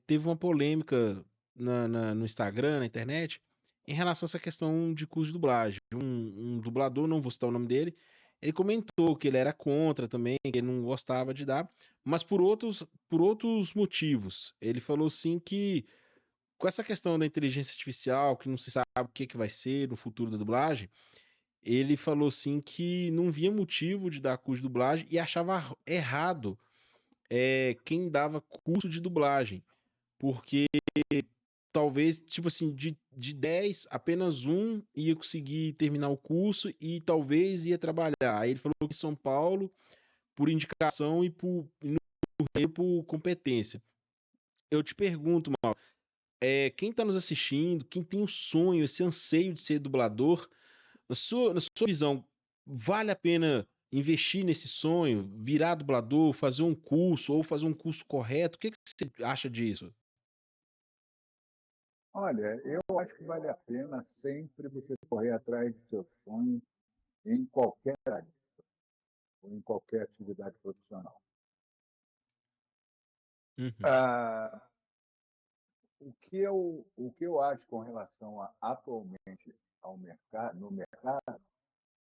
Speaker 1: teve uma polêmica no Instagram, na internet, em relação a essa questão de curso de dublagem. Um dublador, não vou citar o nome dele, ele comentou que ele era contra também, que ele não gostava de dar, mas por outros motivos. Ele falou assim que com essa questão da inteligência artificial, que não se sabe o que vai ser no futuro da dublagem, ele falou assim que não via motivo de dar curso de dublagem e achava errado quem dava curso de dublagem, porque talvez, tipo assim, de 10, apenas um ia conseguir terminar o curso e talvez ia trabalhar. Aí ele falou que em São Paulo, por indicação e por competência. Eu te pergunto, Mauro, quem está nos assistindo, quem tem o sonho, esse anseio de ser dublador, na sua visão, vale a pena investir nesse sonho, virar dublador, fazer um curso ou fazer um curso correto? O que você acha disso?
Speaker 2: Olha, eu acho que vale a pena sempre você correr atrás do seu sonho em qualquer área, ou em qualquer atividade profissional.
Speaker 1: Uhum,
Speaker 2: Ah, o que eu acho com relação atualmente ao mercado, no mercado,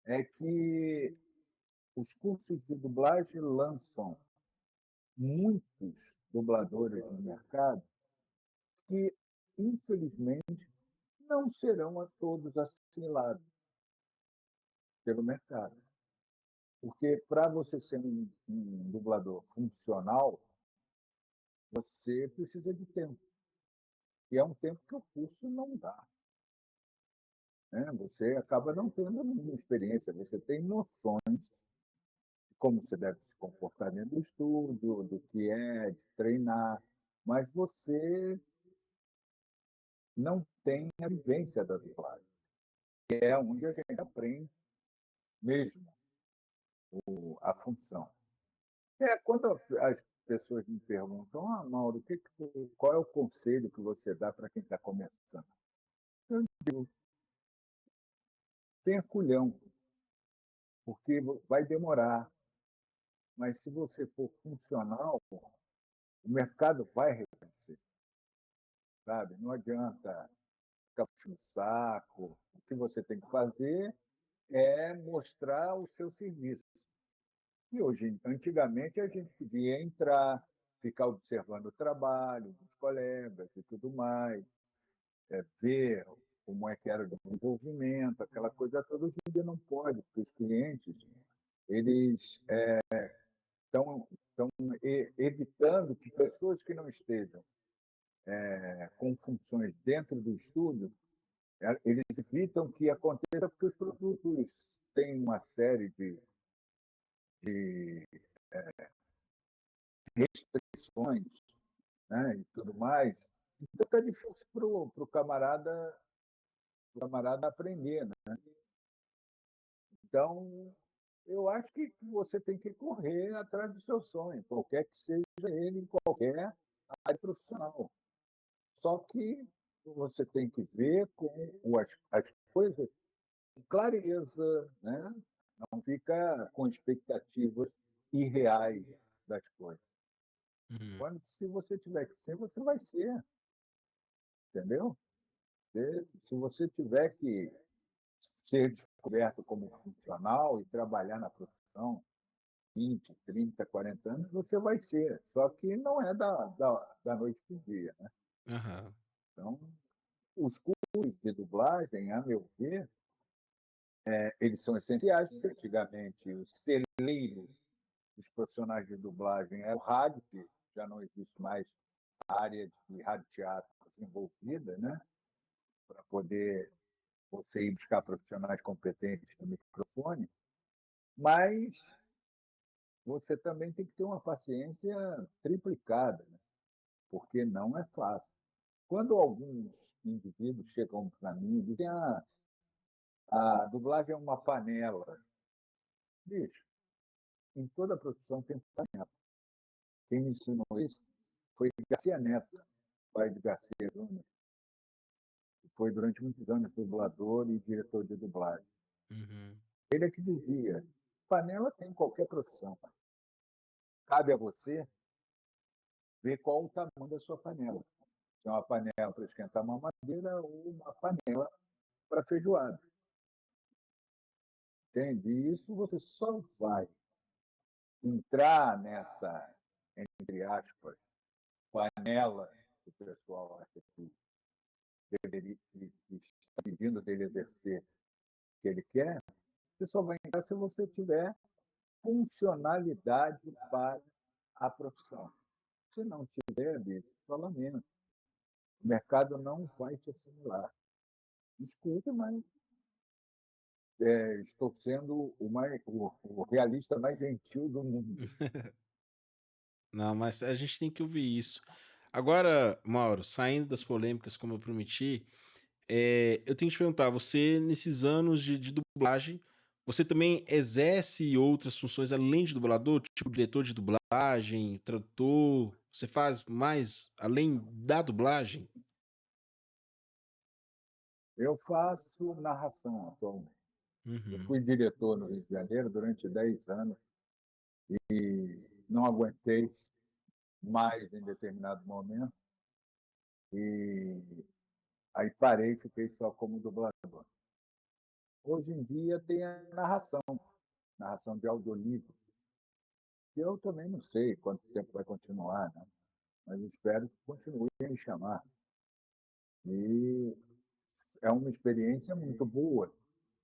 Speaker 2: é que os cursos de dublagem lançam muitos dubladores no mercado que, infelizmente, não serão a todos assimilados pelo mercado. Porque para você ser um dublador funcional, você precisa de tempo. E é um tempo que o curso não dá. Né? Você acaba não tendo nenhuma experiência, você tem noções de como você deve se comportar dentro do estúdio, do que é, de treinar, mas você não tem a vivência da dublagem, que é onde a gente aprende mesmo a função. Quando as pessoas me perguntam, Mauro, qual é o conselho que você dá para quem está começando? Eu digo, tenha culhão, porque vai demorar, mas se você for funcional, o mercado vai reconhecer, sabe? Não adianta ficar puxando o saco. O que você tem que fazer é mostrar o seu serviço. E hoje, antigamente, a gente podia entrar, ficar observando o trabalho dos colegas e tudo mais, ver como é que era o desenvolvimento, aquela coisa toda. Hoje em dia não pode, porque os clientes eles estão evitando que pessoas que não estejam com funções dentro do estúdio, eles evitam que aconteça porque os produtos têm uma série de restrições, né, e tudo mais. Então fica difícil para o camarada aprender. Né? Então, eu acho que você tem que correr atrás do seu sonho, qualquer que seja ele, em qualquer área profissional. Só que você tem que ver com as coisas com clareza, né? Não fica com expectativas irreais das coisas.
Speaker 1: uhum,
Speaker 2: Quando, se você tiver que ser, você vai ser, entendeu? Se você tiver que ser descoberto como funcional e trabalhar na profissão 20, 30, 40 anos, você vai ser. Só que não é da noite para o dia. Né?
Speaker 1: aham,
Speaker 2: Então, os cursos de dublagem, a meu ver, eles são essenciais, porque antigamente o celeiro dos profissionais de dublagem era o rádio, que já não existe mais a área de rádio-teatro desenvolvida, né? Para poder você ir buscar profissionais competentes no microfone, mas você também tem que ter uma paciência triplicada, né? Porque não é fácil. Quando alguns indivíduos chegam para mim e dizem a dublagem é uma panela, bicho, em toda profissão tem panela. Quem me ensinou isso foi Garcia Neto, pai de Garcia Júnior, que foi durante muitos anos dublador e diretor de dublagem.
Speaker 1: uhum,
Speaker 2: Ele é que dizia, panela tem em qualquer profissão. Cabe a você ver qual o tamanho da sua panela. Se é uma panela para esquentar uma madeira ou uma panela para feijoada. Entende? E isso você só vai entrar nessa, entre aspas, panela que o pessoal acha que deveria, que está pedindo dele exercer o que ele quer, você só vai entrar se você tiver funcionalidade para a profissão. Se não tiver, bicho, só lamento. O mercado não vai te assimilar. Desculpe, mas estou sendo o realista mais gentil do mundo.
Speaker 1: Não, mas a gente tem que ouvir isso. Agora, Mauro, saindo das polêmicas, como eu prometi, eu tenho que te perguntar, você, nesses anos de dublagem, você também exerce outras funções além de dublador, tipo diretor de dublagem, tradutor? Você faz mais além da dublagem?
Speaker 2: Eu faço narração atualmente. Eu
Speaker 1: Uhum.
Speaker 2: fui diretor no Rio de Janeiro durante 10 anos e não aguentei mais em determinado momento e aí parei e fiquei só como dublador. Hoje em dia tem a narração de audiolivro, que eu também não sei quanto tempo vai continuar, né? Mas espero que continue a me chamar. E é uma experiência muito boa,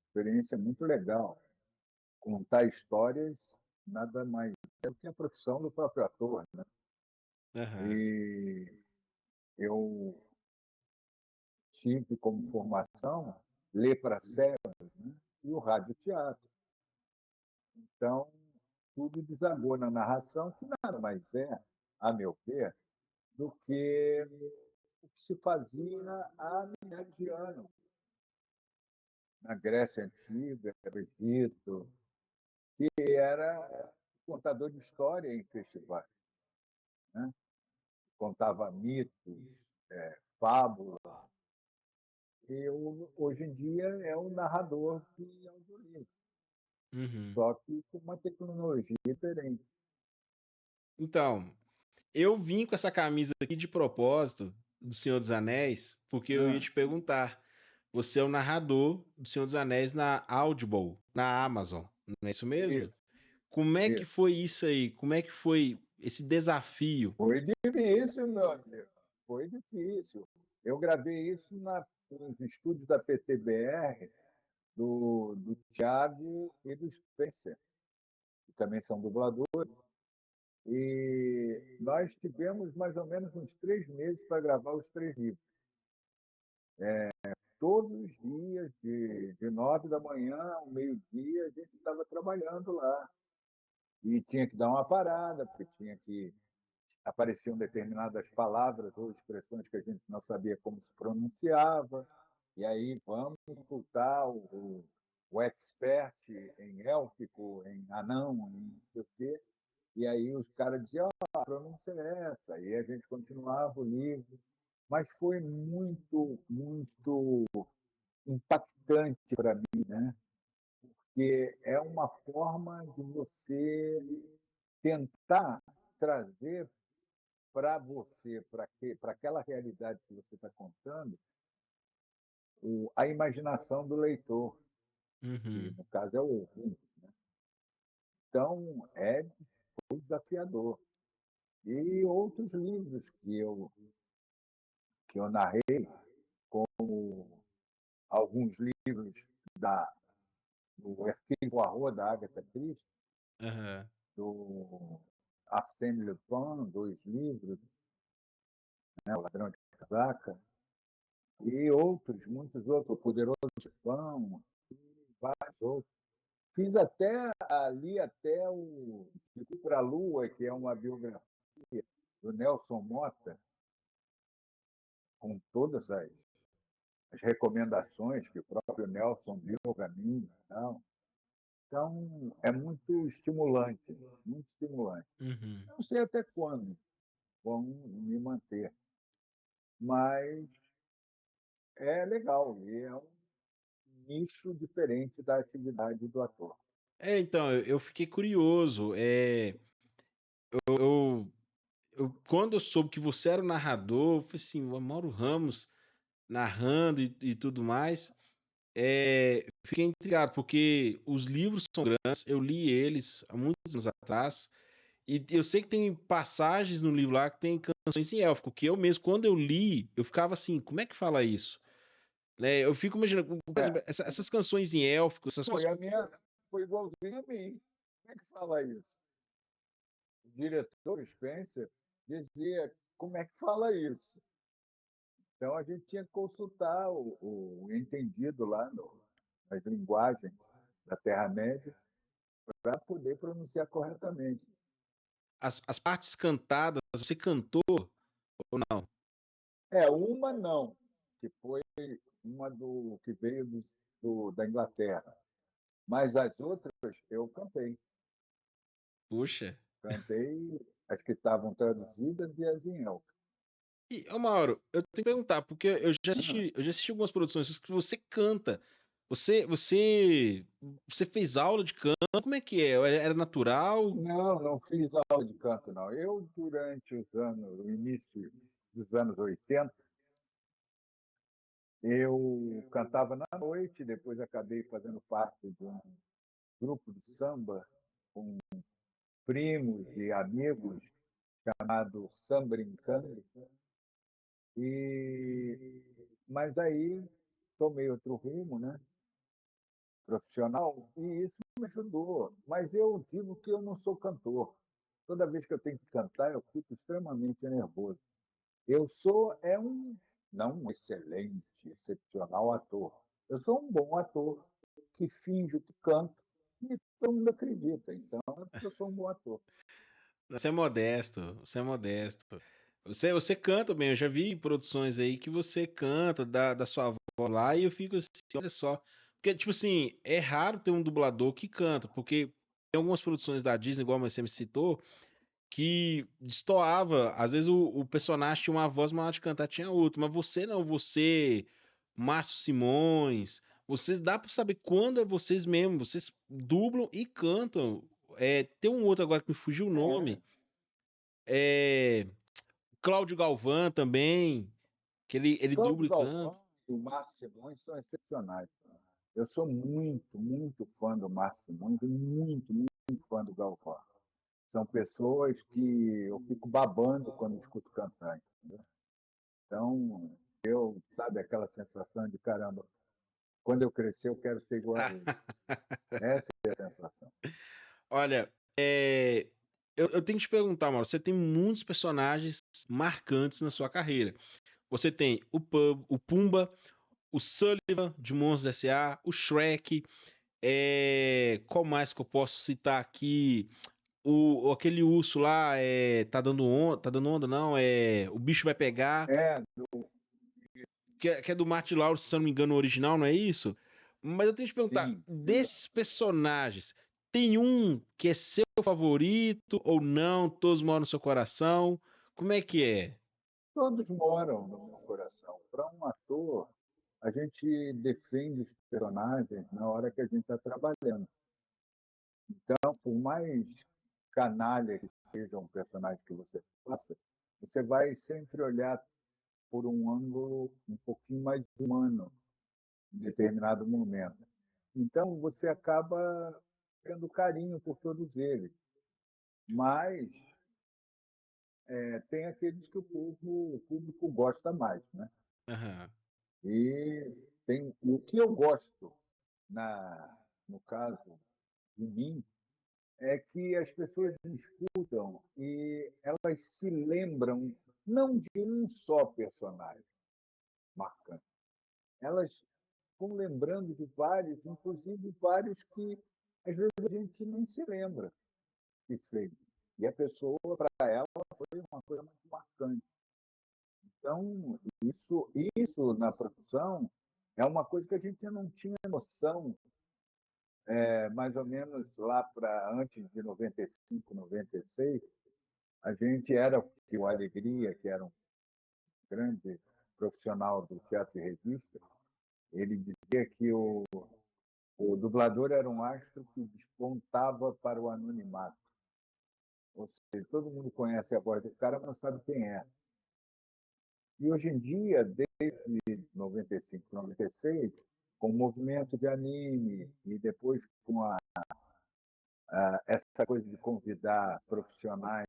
Speaker 2: experiência muito legal. Contar histórias nada mais é do que a profissão do próprio ator, né?
Speaker 1: Aham.
Speaker 2: E eu tive como formação ler para cegos, né? E o radioteatro. Então, tudo desagou na narração, que nada mais é, a meu ver, do que o que se fazia há milhares de anos, na Grécia Antiga, no Egito, que era contador de história em festivais, né? Contava mitos, fábulas. E hoje em dia é um narrador de audiolivro,
Speaker 1: Uhum.
Speaker 2: só que com uma tecnologia diferente.
Speaker 1: Então, eu vim com essa camisa aqui de propósito do Senhor dos Anéis, porque eu ia
Speaker 2: Ah,
Speaker 1: te perguntar. Você é o narrador do Senhor dos Anéis na Audible, na Amazon, não é isso mesmo?
Speaker 2: isso,
Speaker 1: Como é que
Speaker 2: isso.
Speaker 1: foi isso aí? Como é que foi esse desafio?
Speaker 2: Foi difícil, meu amigo. Foi difícil. Eu gravei isso nos estúdios da PTBR, do Thiago e do Spencer, que também são dubladores. E nós tivemos mais ou menos uns 3 meses para gravar os 3 livros. Todos os dias, de 9 da manhã ao meio-dia, a gente estava trabalhando lá. E tinha que dar uma parada, porque tinha que apareciam determinadas palavras ou expressões que a gente não sabia como se pronunciava, e aí vamos consultar o expert em élfico, em anão, em não sei o quê, e aí os caras diziam, a pronúncia é essa, e a gente continuava o livro, mas foi muito, muito impactante para mim, né? Porque é uma forma de você tentar trazer para você, para aquela realidade que você está contando, a imaginação do leitor, que
Speaker 1: Uhum,
Speaker 2: no caso é o ouvinte. Então, foi desafiador. E outros livros que eu narrei, como alguns livros do Hercule Poirot, da Agatha Christie,
Speaker 1: aham,
Speaker 2: do Arsène Lupin, 2 livros, né, O Ladrão de Casaca, e outros, muitos outros, O Poderoso Chefão, e vários outros. Fiz até o Fui para a Lua, que é uma biografia do Nelson Mota, com todas as recomendações que o próprio Nelson deu para mim. Não. Então, é muito estimulante, muito estimulante.
Speaker 1: uhum.
Speaker 2: Não sei até quando vão me manter, mas é legal e é um nicho diferente da atividade do ator.
Speaker 1: Então, eu fiquei curioso. Eu, quando eu soube que você era o narrador, eu falei assim, o Mauro Ramos narrando e tudo mais. fiquei intrigado, porque os livros são grandes, eu li eles há muitos anos atrás, e eu sei que tem passagens no livro lá que tem canções em élfico, que eu mesmo, quando eu li, eu ficava assim, como é que fala isso? Né? Eu fico imaginando, por
Speaker 2: É,
Speaker 1: exemplo, essas canções em élfico, essas
Speaker 2: foi
Speaker 1: coisas.
Speaker 2: a minha, foi igualzinho a mim. Como é que fala isso? O diretor Spencer dizia como é que fala isso. Então a gente tinha que consultar o entendido lá nas linguagens da Terra-média para poder pronunciar corretamente.
Speaker 1: As partes cantadas, você cantou ou não?
Speaker 2: Uma não, que foi uma que veio da Inglaterra. Mas as outras eu cantei.
Speaker 1: Puxa.
Speaker 2: Cantei as que estavam traduzidas e as em elfo.
Speaker 1: E, ô Mauro, eu tenho que perguntar, porque eu já assisti algumas produções que você canta. Você fez aula de canto? Como é que é? Era natural?
Speaker 2: Não, não fiz aula de canto, não. Eu, durante o início dos anos 80, eu cantava na noite, depois acabei fazendo parte de um grupo de samba com primos e amigos chamado Samba Brincando. Mas aí tomei outro rumo, né, profissional, e isso me ajudou. Mas eu digo que eu não sou cantor. Toda vez que eu tenho que cantar, eu fico extremamente nervoso. Eu sou não um excelente, excepcional ator. Eu sou um bom ator que finjo que canto e todo mundo acredita. Então, eu sou um bom ator.
Speaker 1: Você é modesto, você é modesto. Você canta bem, eu já vi produções aí que você canta, da sua voz lá, e eu fico assim, olha só. Porque, tipo assim, é raro ter um dublador que canta, porque tem algumas produções da Disney, igual você me citou, que destoava. Às vezes o personagem tinha uma voz, mas na hora de cantar tinha outra. Mas você não, você, Márcio Simões, vocês dá pra saber quando é vocês mesmo. Vocês dublam e cantam. Tem um outro agora que me fugiu o
Speaker 2: É,
Speaker 1: nome. É, Cláudio Galvão também, que ele
Speaker 2: Cláudio
Speaker 1: dubla e canta.
Speaker 2: Galvão e o Márcio Simões são excepcionais. Eu sou muito, muito fã do Márcio Simões e muito, muito fã do Galvão. São pessoas que eu fico babando quando escuto cantar. Entendeu? Então, sabe, aquela sensação de caramba, quando eu crescer eu quero ser igual a ele. Essa é a sensação.
Speaker 1: Olha, eu tenho que te perguntar, Mauro, você tem muitos personagens marcantes na sua carreira. Você tem o Pumba, o Sullivan de Monstros S.A., o Shrek, qual mais que eu posso citar aqui? Aquele urso lá, tá dando onda não, o bicho vai pegar,
Speaker 2: É,
Speaker 1: que é do Martin Lawrence, se eu não me engano, o original, não é isso? Mas eu tenho que te perguntar,
Speaker 2: sim,
Speaker 1: desses personagens, tem um que é seu favorito ou não? Todos moram no seu coração? Como é que é?
Speaker 2: todos moram no meu coração. Para um ator, a gente defende os personagens na hora que a gente está trabalhando. Então, por mais canalha que seja um personagem que você faça, você vai sempre olhar por um ângulo um pouquinho mais humano em determinado momento. Então, você acaba tendo carinho por todos eles. Mas tem aqueles que o público gosta mais, né?
Speaker 1: Aham.
Speaker 2: E o que eu gosto, no caso de mim, é que as pessoas me escutam e elas se lembram não de um só personagem marcante. Elas vão lembrando de vários, inclusive vários que às vezes a gente nem se lembra que fez. E a pessoa, para ela, foi uma coisa muito marcante. Então, isso na produção é uma coisa que a gente não tinha noção, mais ou menos lá para antes de 95, 96, a gente era que o Alegria, que era um grande profissional do teatro e revista, ele dizia que o dublador era um astro que despontava para o anonimato. Ou seja, todo mundo conhece a voz do cara, mas não sabe quem é. E hoje em dia, desde 95, 96, com o movimento de anime e depois com essa coisa de convidar profissionais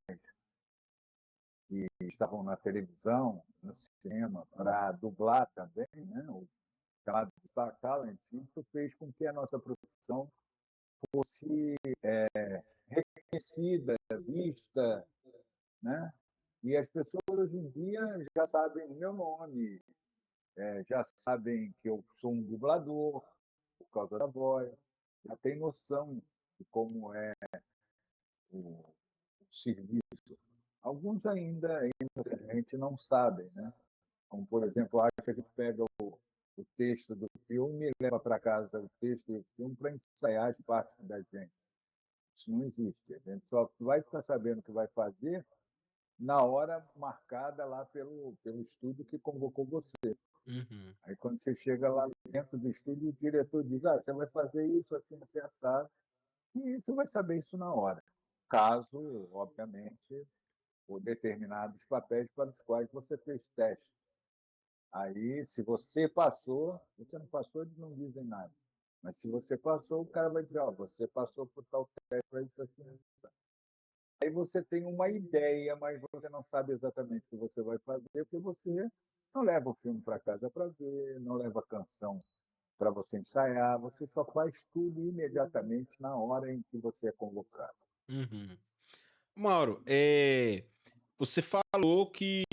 Speaker 2: que estavam na televisão, no cinema, para dublar também, né? O chamado Star Talent, isso fez com que a nossa profissão fosse reconhecida, vista, né? E as pessoas hoje em dia já sabem o meu nome, já sabem que eu sou um dublador por causa da voz, já tem noção de como é o serviço. Alguns ainda, infelizmente, não sabem, né? Como, por exemplo, acha que pega o texto do filme e leva para casa o texto do filme para ensaiar as partes da gente. Isso não existe. A gente só vai ficar sabendo o que vai fazer na hora marcada lá pelo estúdio que convocou você.
Speaker 1: Uhum.
Speaker 2: Aí, quando você chega lá dentro do estúdio, o diretor diz: você vai fazer isso, assim, assado. E você vai saber isso na hora. Caso, obviamente, por determinados papéis para os quais você fez teste. Aí, se você passou, você não passou, eles não dizem nada. Mas se você passou, o cara vai dizer: você passou por tal teste para isso assim. Aí você tem uma ideia, mas você não sabe exatamente o que você vai fazer, porque você não leva o filme para casa para ver, não leva a canção para você ensaiar, você só faz tudo imediatamente na hora em que você é convocado.
Speaker 1: Uhum. Mauro, você falou que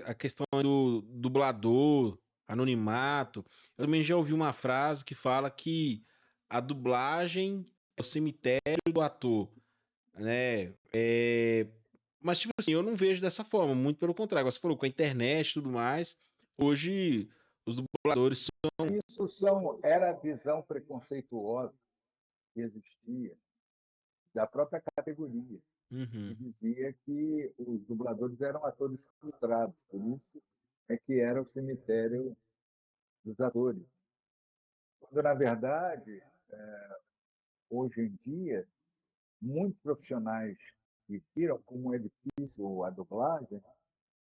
Speaker 1: a questão do dublador, anonimato, eu também já ouvi uma frase que fala que a dublagem é o cemitério do ator, né? Mas, tipo assim, eu não vejo dessa forma, muito pelo contrário. Você falou com a internet e tudo mais, hoje os dubladores são.
Speaker 2: Isso era a visão preconceituosa que existia da própria categoria, que
Speaker 1: Uhum,
Speaker 2: dizia que os dubladores eram atores frustrados, por isso é que era o cemitério dos atores. Quando, na verdade, hoje em dia, muitos profissionais que viram como é difícil a dublagem,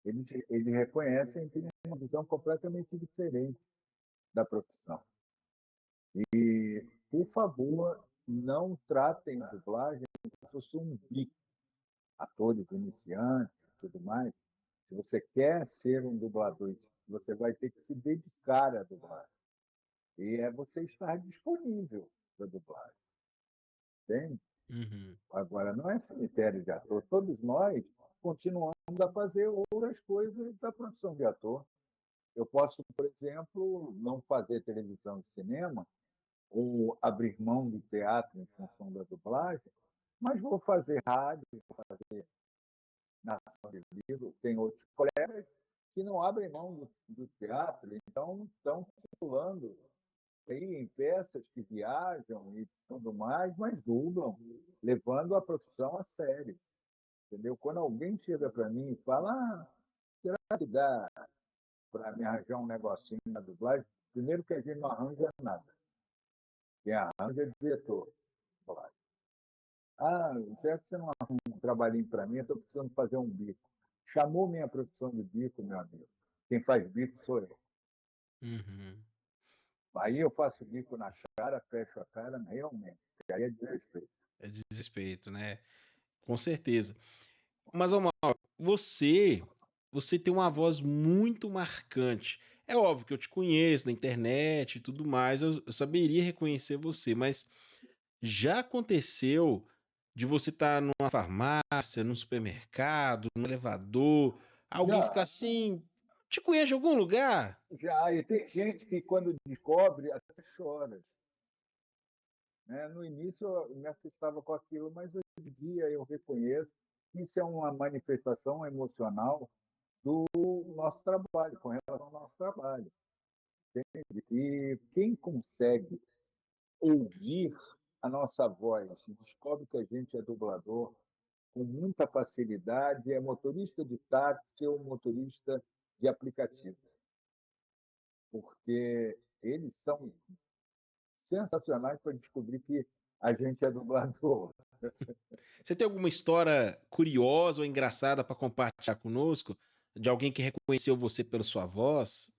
Speaker 2: eles reconhecem que tem uma visão completamente diferente da profissão. E, por favor, não tratem a dublagem como se fosse um bico. Atores iniciantes e tudo mais. Se você quer ser um dublador, você vai ter que se dedicar à dublagem. E é você estar disponível para dublagem. Entende?
Speaker 1: uhum,
Speaker 2: Agora, não é cemitério de ator. Todos nós continuamos a fazer outras coisas da profissão de ator. Eu posso, por exemplo, não fazer televisão e cinema, ou abrir mão do teatro em função da dublagem, mas vou fazer rádio, vou fazer narração de livro. Tem outros colegas que não abrem mão do teatro, então estão circulando aí em peças que viajam e tudo mais, mas dublam, levando a profissão a sério. Entendeu? Quando alguém chega para mim e fala: será que dá para me arranjar um negocinho na dublagem? Primeiro que a gente não arranja nada. Quem arranja é o diretor. Já que você não arruma um trabalhinho para mim, eu estou precisando fazer um bico. Chamou minha profissão de bico, meu amigo. Quem faz bico sou eu.
Speaker 1: uhum.
Speaker 2: Aí eu faço bico na cara, fecho a cara, realmente. E aí é desrespeito.
Speaker 1: É desrespeito, né? Com certeza. Mas, ô Mauro, você tem uma voz muito marcante. É óbvio que eu te conheço na internet e tudo mais, eu saberia reconhecer você, mas já aconteceu de você estar numa farmácia, num supermercado, num elevador, alguém ficar
Speaker 2: Já,
Speaker 1: assim, te conhece de algum lugar?
Speaker 2: já. E tem gente que, quando descobre, até chora. Né? No início, eu me assustava com aquilo, mas hoje em dia eu reconheço que isso é uma manifestação emocional do nosso trabalho, com relação ao nosso trabalho. Entende? E quem consegue ouvir a nossa voz e descobre que a gente é dublador com muita facilidade, é motorista de táxi ou motorista de aplicativo, porque eles são sensacionais para descobrir que a gente é dublador.
Speaker 1: Você tem alguma história curiosa ou engraçada para compartilhar conosco? De alguém que reconheceu você pela sua voz?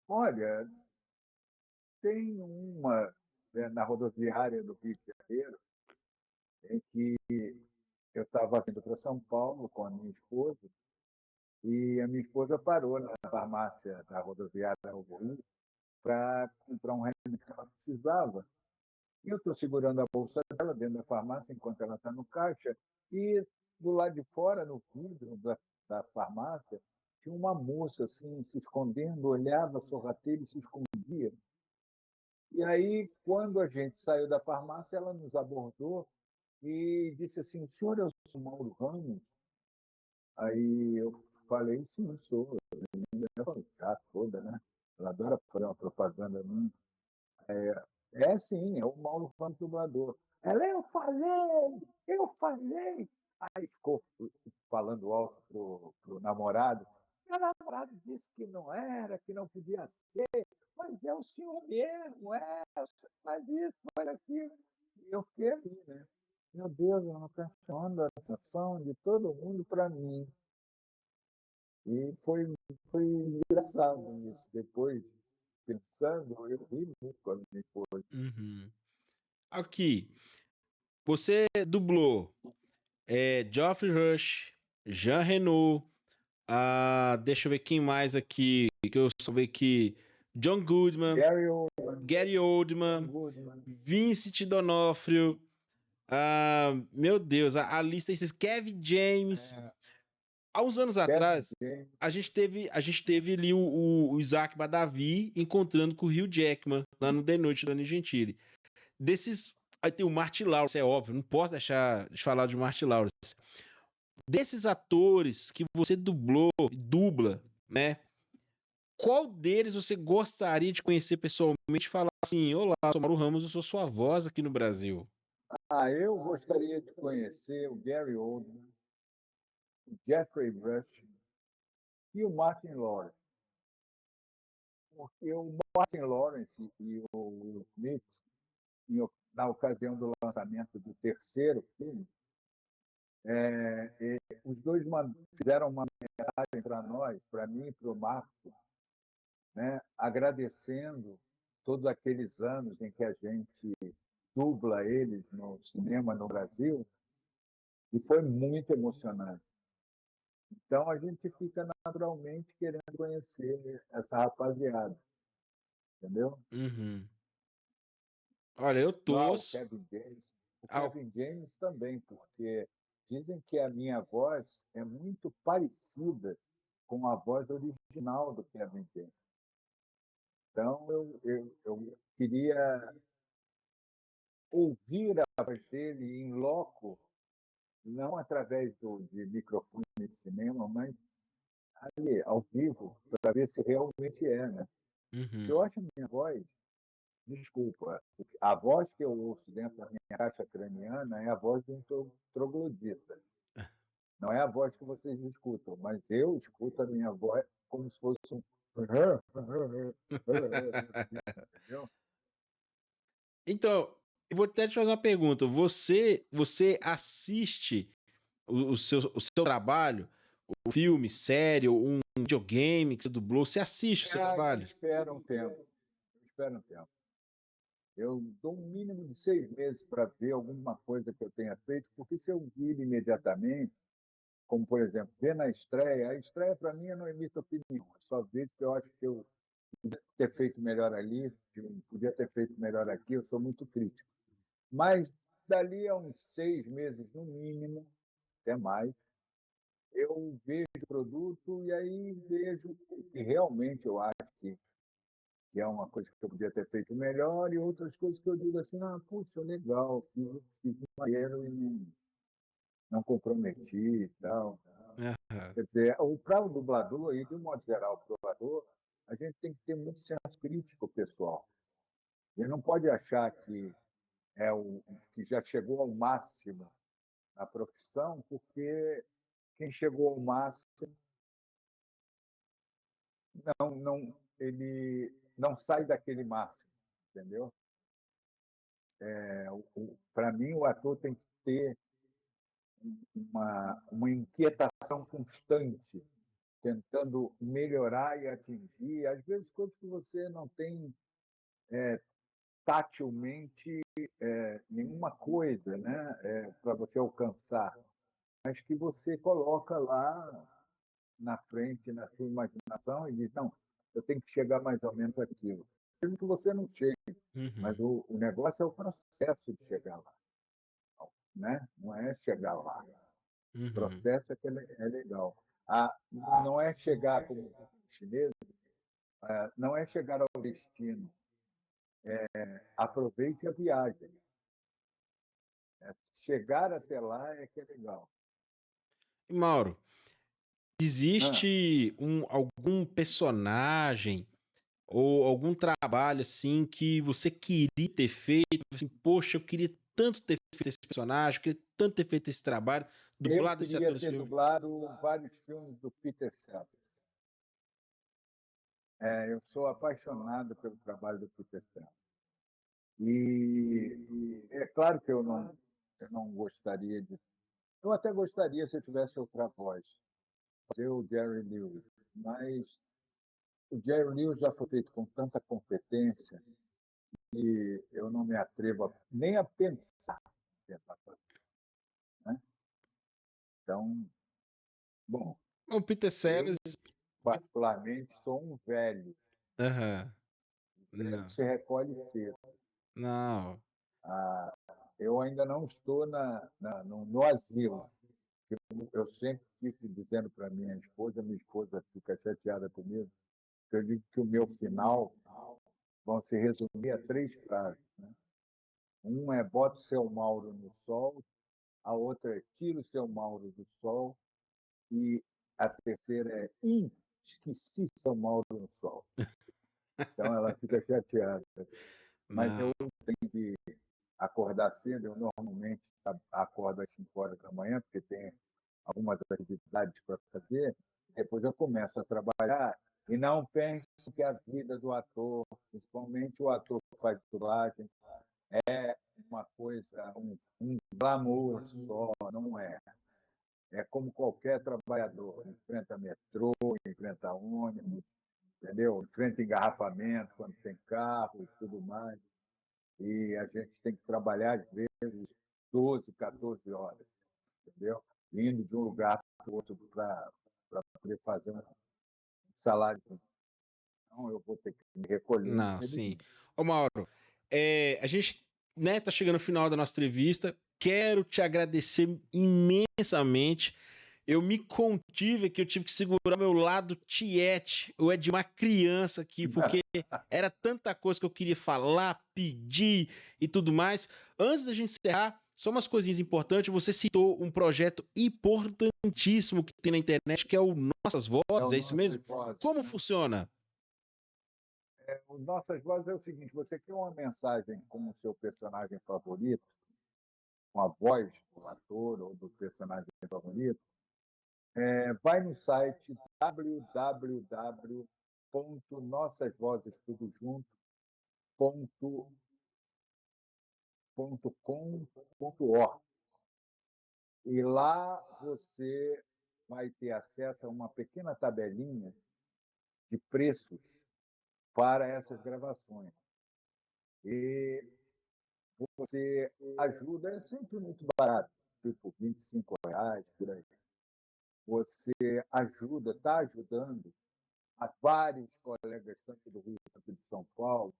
Speaker 2: Olha, tem uma na rodoviária do Rio de Janeiro, em que eu estava vindo para São Paulo com a minha esposa, e a minha esposa parou na farmácia da rodoviária Novo Rio para comprar um remédio que ela precisava. E eu estou segurando a bolsa dela dentro da farmácia enquanto ela está no caixa, e do lado de fora, no vidro da farmácia, tinha uma moça assim, se escondendo, olhava sorrateira e se escondia. E aí, quando a gente saiu da farmácia, ela nos abordou e disse assim: o senhor é o Mauro Ramos? Aí eu falei: sim, sou. Ela falou: já toda, né? Ela adora fazer uma propaganda minha. É sim, é o Mauro Ramos dublador. Ela: eu falei. Aí ficou falando alto pro namorado. Meu namorado disse que não era, que não podia ser, mas é o senhor mesmo, o senhor faz isso, faz aquilo. E eu fiquei ali, né? Meu Deus, eu não estou chamando a atenção de todo mundo para mim. E foi engraçado isso. Depois, pensando, eu ri muito com a minha esposa.
Speaker 1: Uhum. Aqui, você dublou Geoffrey Rush, Jean Reno, deixa eu ver quem mais aqui, que eu só ver aqui, John Goodman,
Speaker 2: Gary Oldman,
Speaker 1: Gary
Speaker 2: John
Speaker 1: Oldman,
Speaker 2: Goodman,
Speaker 1: Vincent D'Onofrio, meu Deus, a lista é Kevin James. Há uns anos
Speaker 2: Kevin
Speaker 1: atrás,
Speaker 2: James.
Speaker 1: a gente teve ali o Isaac Badavi encontrando com o Hugh Jackman lá no The Noite do Danny Gentili. Desses, aí tem o Martin Lawrence, é óbvio, não posso deixar de falar de Martin Lawrence. Desses atores que você dubla, né? Qual deles você gostaria de conhecer pessoalmente e falar assim: olá, sou Mauro Ramos, eu sou sua voz aqui no Brasil?
Speaker 2: Eu gostaria de conhecer o Gary Oldman, o Jeffrey Rush e o Martin Lawrence. Porque o Martin Lawrence e o Will Smith, na ocasião do lançamento do terceiro filme, os dois fizeram uma mensagem para nós, para mim e para o Marco, né, agradecendo todos aqueles anos em que a gente dubla eles no cinema no Brasil, e foi muito emocionante. Então a gente fica naturalmente querendo conhecer essa rapaziada, entendeu?
Speaker 1: Uhum. Olha, eu
Speaker 2: Não,
Speaker 1: torço.
Speaker 2: O
Speaker 1: Ah,
Speaker 2: Kevin James também, porque dizem que a minha voz é muito parecida com a voz original do Kevin James. Então eu queria ouvir a voz dele em loco, não através de microfone de cinema, mas ali, ao vivo, para ver se realmente é, né?
Speaker 1: uhum.
Speaker 2: Eu acho a minha voz, desculpa, a voz que eu ouço dentro da minha caixa craniana é a voz de um troglodita. Não é a voz que vocês escutam, mas eu escuto a minha voz como se fosse um. Entendeu?
Speaker 1: Então, eu vou até te fazer uma pergunta. Você assiste o seu trabalho, o filme, série, um videogame que você dublou, você assiste o seu
Speaker 2: Eu
Speaker 1: trabalho?
Speaker 2: espero um tempo. Eu espero um tempo. Eu dou um mínimo de 6 meses para ver alguma coisa que eu tenha feito, porque se eu vir imediatamente, como por exemplo, ver na estreia, a estreia para mim eu não emito opinião, eu só vejo que eu acho que eu podia ter feito melhor ali, que eu podia ter feito melhor aqui, eu sou muito crítico. Mas dali a uns 6 meses, no mínimo, até mais, eu vejo o produto e aí vejo que realmente eu acho que é uma coisa que eu podia ter feito melhor e outras coisas que eu digo assim, puxa, legal, fiz maneiro e não comprometi e tal.
Speaker 1: Aham.
Speaker 2: Quer dizer, para o dublador, e de um modo geral, o dublador, a gente tem que ter muito senso crítico, pessoal. Ele não pode achar que já chegou ao máximo na profissão, porque quem chegou ao máximo ele não sai daquele máximo, entendeu? Para mim, o ator tem que ter uma inquietação constante tentando melhorar e atingir, às vezes coisas que você não tem tatilmente nenhuma coisa, né, para você alcançar, mas que você coloca lá na frente, na sua imaginação, e diz, não, eu tenho que chegar mais ou menos aquilo. Mesmo que você não chegue, mas
Speaker 1: Uhum,
Speaker 2: o negócio é o processo de chegar lá, né? Não é chegar lá. O
Speaker 1: uhum.
Speaker 2: processo é que é legal. Não é chegar como chinês, não é chegar ao destino. Aproveite a viagem. Chegar até lá é que é legal.
Speaker 1: E Mauro,
Speaker 2: Ah,
Speaker 1: existe algum personagem ou algum trabalho assim que você queria ter feito? Assim, poxa, eu queria tanto ter feito esse personagem, eu queria tanto ter feito esse trabalho,
Speaker 2: eu
Speaker 1: dublado esse
Speaker 2: queria
Speaker 1: ator nesse
Speaker 2: ter
Speaker 1: filme.
Speaker 2: dublado vários filmes do Peter Sellers. Eu sou apaixonado pelo trabalho do Peter Sellers. E é claro que eu não gostaria de. Eu até gostaria se eu tivesse outra voz, fazer o Jerry Lewis, mas o Jerry Lewis já foi feito com tanta competência que eu não me atrevo nem a pensar em tentar fazer, né? Então, bom,
Speaker 1: O Peter
Speaker 2: eu
Speaker 1: Sellers.
Speaker 2: particularmente sou um velho.
Speaker 1: Aham.
Speaker 2: O velho
Speaker 1: Não,
Speaker 2: se recolhe cedo.
Speaker 1: não.
Speaker 2: Ah, eu ainda não estou no asilo. Eu sempre fico dizendo para minha esposa fica chateada comigo, que eu digo que o meu final vão se resumir a 3 frases, né? Um é bota o seu Mauro no sol, a outra é tira o seu Mauro do sol e a terceira é esqueci seu Mauro no sol. Então ela fica chateada. Mas
Speaker 1: Não.
Speaker 2: eu tenho que acordar cedo, eu normalmente acordo às 5 horas da manhã, porque tem algumas atividades para fazer, depois eu começo a trabalhar e não penso que a vida do ator, principalmente o ator que faz dublagem, é uma coisa, um glamour só, não é. É como qualquer trabalhador, enfrenta metrô, enfrenta ônibus, entendeu? Enfrenta engarrafamento quando tem carro e tudo mais. E a gente tem que trabalhar, às vezes, 12, 14 horas, entendeu? Indo de um lugar para o outro para poder fazer um salário. Então, eu vou ter que me recolher
Speaker 1: Não,
Speaker 2: naquele
Speaker 1: sim.
Speaker 2: dia.
Speaker 1: Ô, Mauro, a gente, né, tá chegando no final da nossa entrevista. Quero te agradecer imensamente. Eu me contive que eu tive que segurar meu lado tiete, ou é de uma criança aqui, porque era tanta coisa que eu queria falar, pedir e tudo mais. Antes da gente encerrar, só umas coisinhas importantes. Você citou um projeto importantíssimo que tem na internet, que é o Nossas
Speaker 2: É
Speaker 1: Vozes,
Speaker 2: o
Speaker 1: é isso mesmo?
Speaker 2: Nossas Vozes.
Speaker 1: Como funciona?
Speaker 2: O Nossas Vozes é o seguinte: você quer uma mensagem com o seu personagem favorito, com a voz do ator ou do personagem favorito, vai no site www.nossasvozestudojunto.com.org e lá você vai ter acesso a uma pequena tabelinha de preços para essas gravações. E você ajuda, é sempre muito barato, tipo R$ 25, por aí. Você ajuda, está ajudando a vários colegas, tanto do Rio quanto de São Paulo,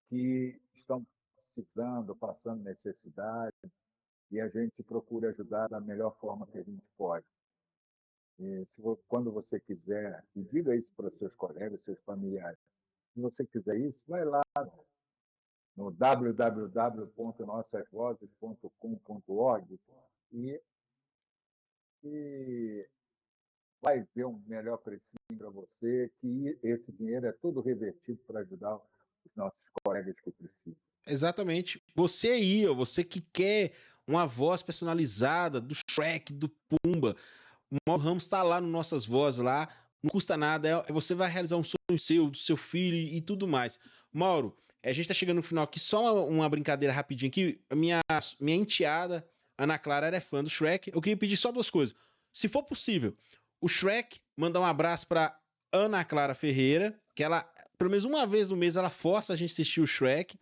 Speaker 2: que estão precisando, passando necessidade, e a gente procura ajudar da melhor forma que a gente pode. E quando você quiser, e diga isso para os seus colegas, seus familiares, se você quiser isso, vai lá no www.nossasvozes.com.org e, e vai ver um melhor precinho para você, que esse dinheiro é todo revertido para ajudar os nossos colegas que precisam.
Speaker 1: Exatamente. Você aí, ó, você que quer uma voz personalizada do Shrek, do Pumba, o Mauro Ramos está lá no Nossas Vozes lá, não custa nada, você vai realizar um sonho seu, do seu filho e tudo mais. Mauro, a gente está chegando no final aqui, só uma brincadeira rapidinho aqui. Minha enteada, Ana Clara, era fã do Shrek. Eu queria pedir só duas coisas. Se for possível, o Shrek, mandar um abraço para Ana Clara Ferreira, que ela, pelo menos uma vez no mês, ela força a gente a assistir o Shrek.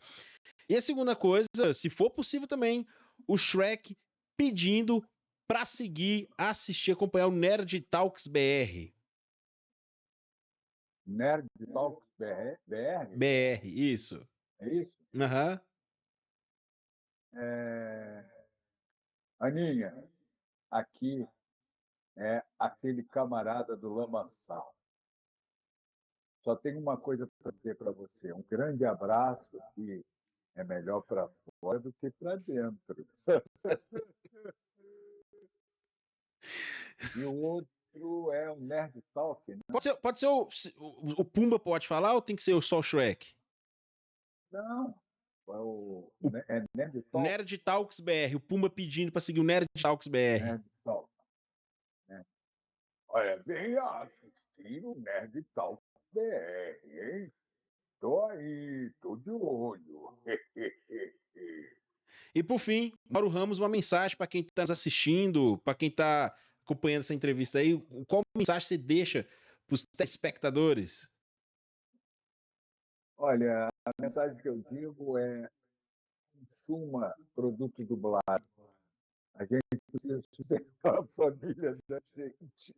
Speaker 1: E a segunda coisa, se for possível também, o Shrek pedindo para seguir, assistir, acompanhar o Nerd Talks BR.
Speaker 2: Nerd Talks BR?
Speaker 1: BR, isso.
Speaker 2: É isso?
Speaker 1: Aham.
Speaker 2: Aninha, aqui é aquele camarada do Lamaçal. Só tenho uma coisa para dizer para você. Um grande abraço e é melhor para fora do que para dentro. E o outro é o Nerd Talk, né?
Speaker 1: Pode ser o Pumba pode falar ou tem que ser só o Shrek?
Speaker 2: Não, é Nerd Talk.
Speaker 1: Nerd Talks BR, o Pumba pedindo para seguir o Nerd Talks BR.
Speaker 2: Nerd Talk. Né? Olha, vem assistir o Nerd Talk BR, hein? Tô de olho.
Speaker 1: E por fim, Mauro Ramos, uma mensagem para quem está nos assistindo, para quem está acompanhando essa entrevista aí, qual mensagem você deixa para os telespectadores?
Speaker 2: Olha, a mensagem que eu digo é: consuma produto dublado. A gente precisa sustentar a família da gente.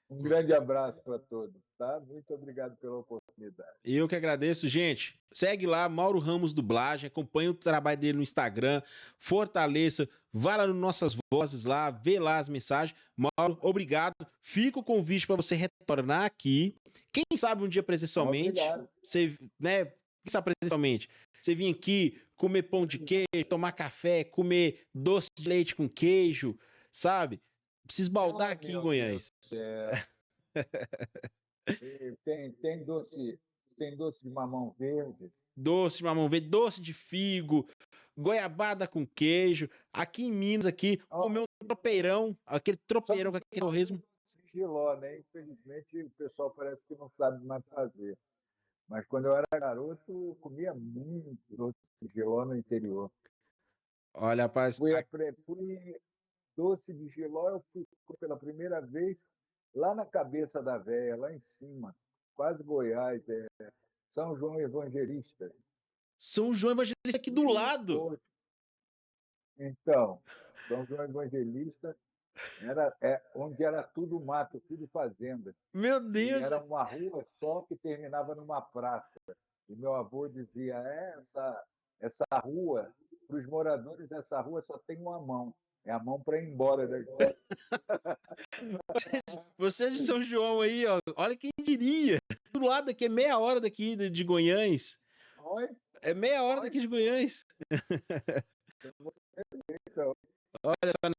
Speaker 2: Um grande abraço para todos, tá? Muito obrigado pela oportunidade.
Speaker 1: Eu que agradeço, gente. Segue lá, Mauro Ramos Dublagem, acompanha o trabalho dele no Instagram, fortaleça, vá lá nas nossas vozes lá, vê lá as mensagens. Mauro, obrigado. Fica o convite para você retornar aqui. Quem sabe um dia presencialmente, você, né? Quem sabe presencialmente, você vir aqui comer pão de queijo, tomar café, comer doce de leite com queijo, sabe? Precisa esbaldar aqui em Goiás.
Speaker 2: Tem doce de mamão verde.
Speaker 1: Doce de mamão verde, doce de figo, goiabada com queijo. Aqui em Minas, comer um tropeirão, aquele tropeirão com aquele torresmo.
Speaker 2: Giló, né? Infelizmente, o pessoal parece que não sabe mais fazer. Mas quando eu era garoto, eu comia muito doce de giló no interior.
Speaker 1: Olha, rapaz.
Speaker 2: Doce de giló, eu fui pela primeira vez lá na Cabeça da Véia, lá em cima, quase Goiás, São João Evangelista.
Speaker 1: São João Evangelista aqui do lado.
Speaker 2: Então, São João Evangelista onde era tudo mato, tudo fazenda.
Speaker 1: Meu Deus!
Speaker 2: E era uma rua só que terminava numa praça. E meu avô dizia: essa rua, para os moradores dessa rua só tem uma mão. É a mão para ir embora daqui.
Speaker 1: Vocês de São João aí, ó, olha quem diria. Do lado aqui, é meia hora daqui de Goiânia.
Speaker 2: Oi?
Speaker 1: É meia hora daqui de Goiânia. Olha só,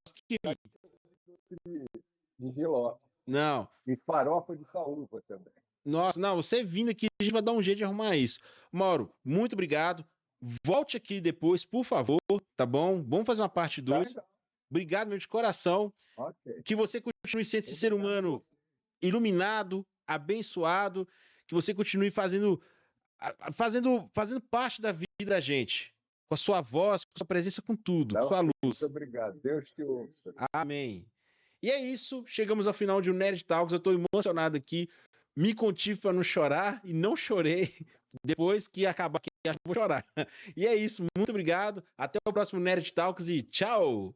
Speaker 2: de giló.
Speaker 1: Não.
Speaker 2: E farofa de saúva também.
Speaker 1: Nossa, não, você vindo aqui, a gente vai dar um jeito de arrumar isso. Mauro, muito obrigado. Volte aqui depois, por favor, tá bom? Vamos fazer uma parte 2. Tá. Obrigado, meu de coração.
Speaker 2: Okay.
Speaker 1: Que você continue sendo esse ser humano iluminado, abençoado, que você continue fazendo parte da vida da gente. Com a sua voz, com a sua presença, com tudo, com sua luz.
Speaker 2: Muito obrigado. Deus te ouça.
Speaker 1: Amém. E é isso, chegamos ao final de um Nerd Talks. Eu estou emocionado aqui. Me contive para não chorar e não chorei. Depois que acabar aqui, eu vou chorar. E é isso, muito obrigado. Até o próximo Nerd Talks e tchau!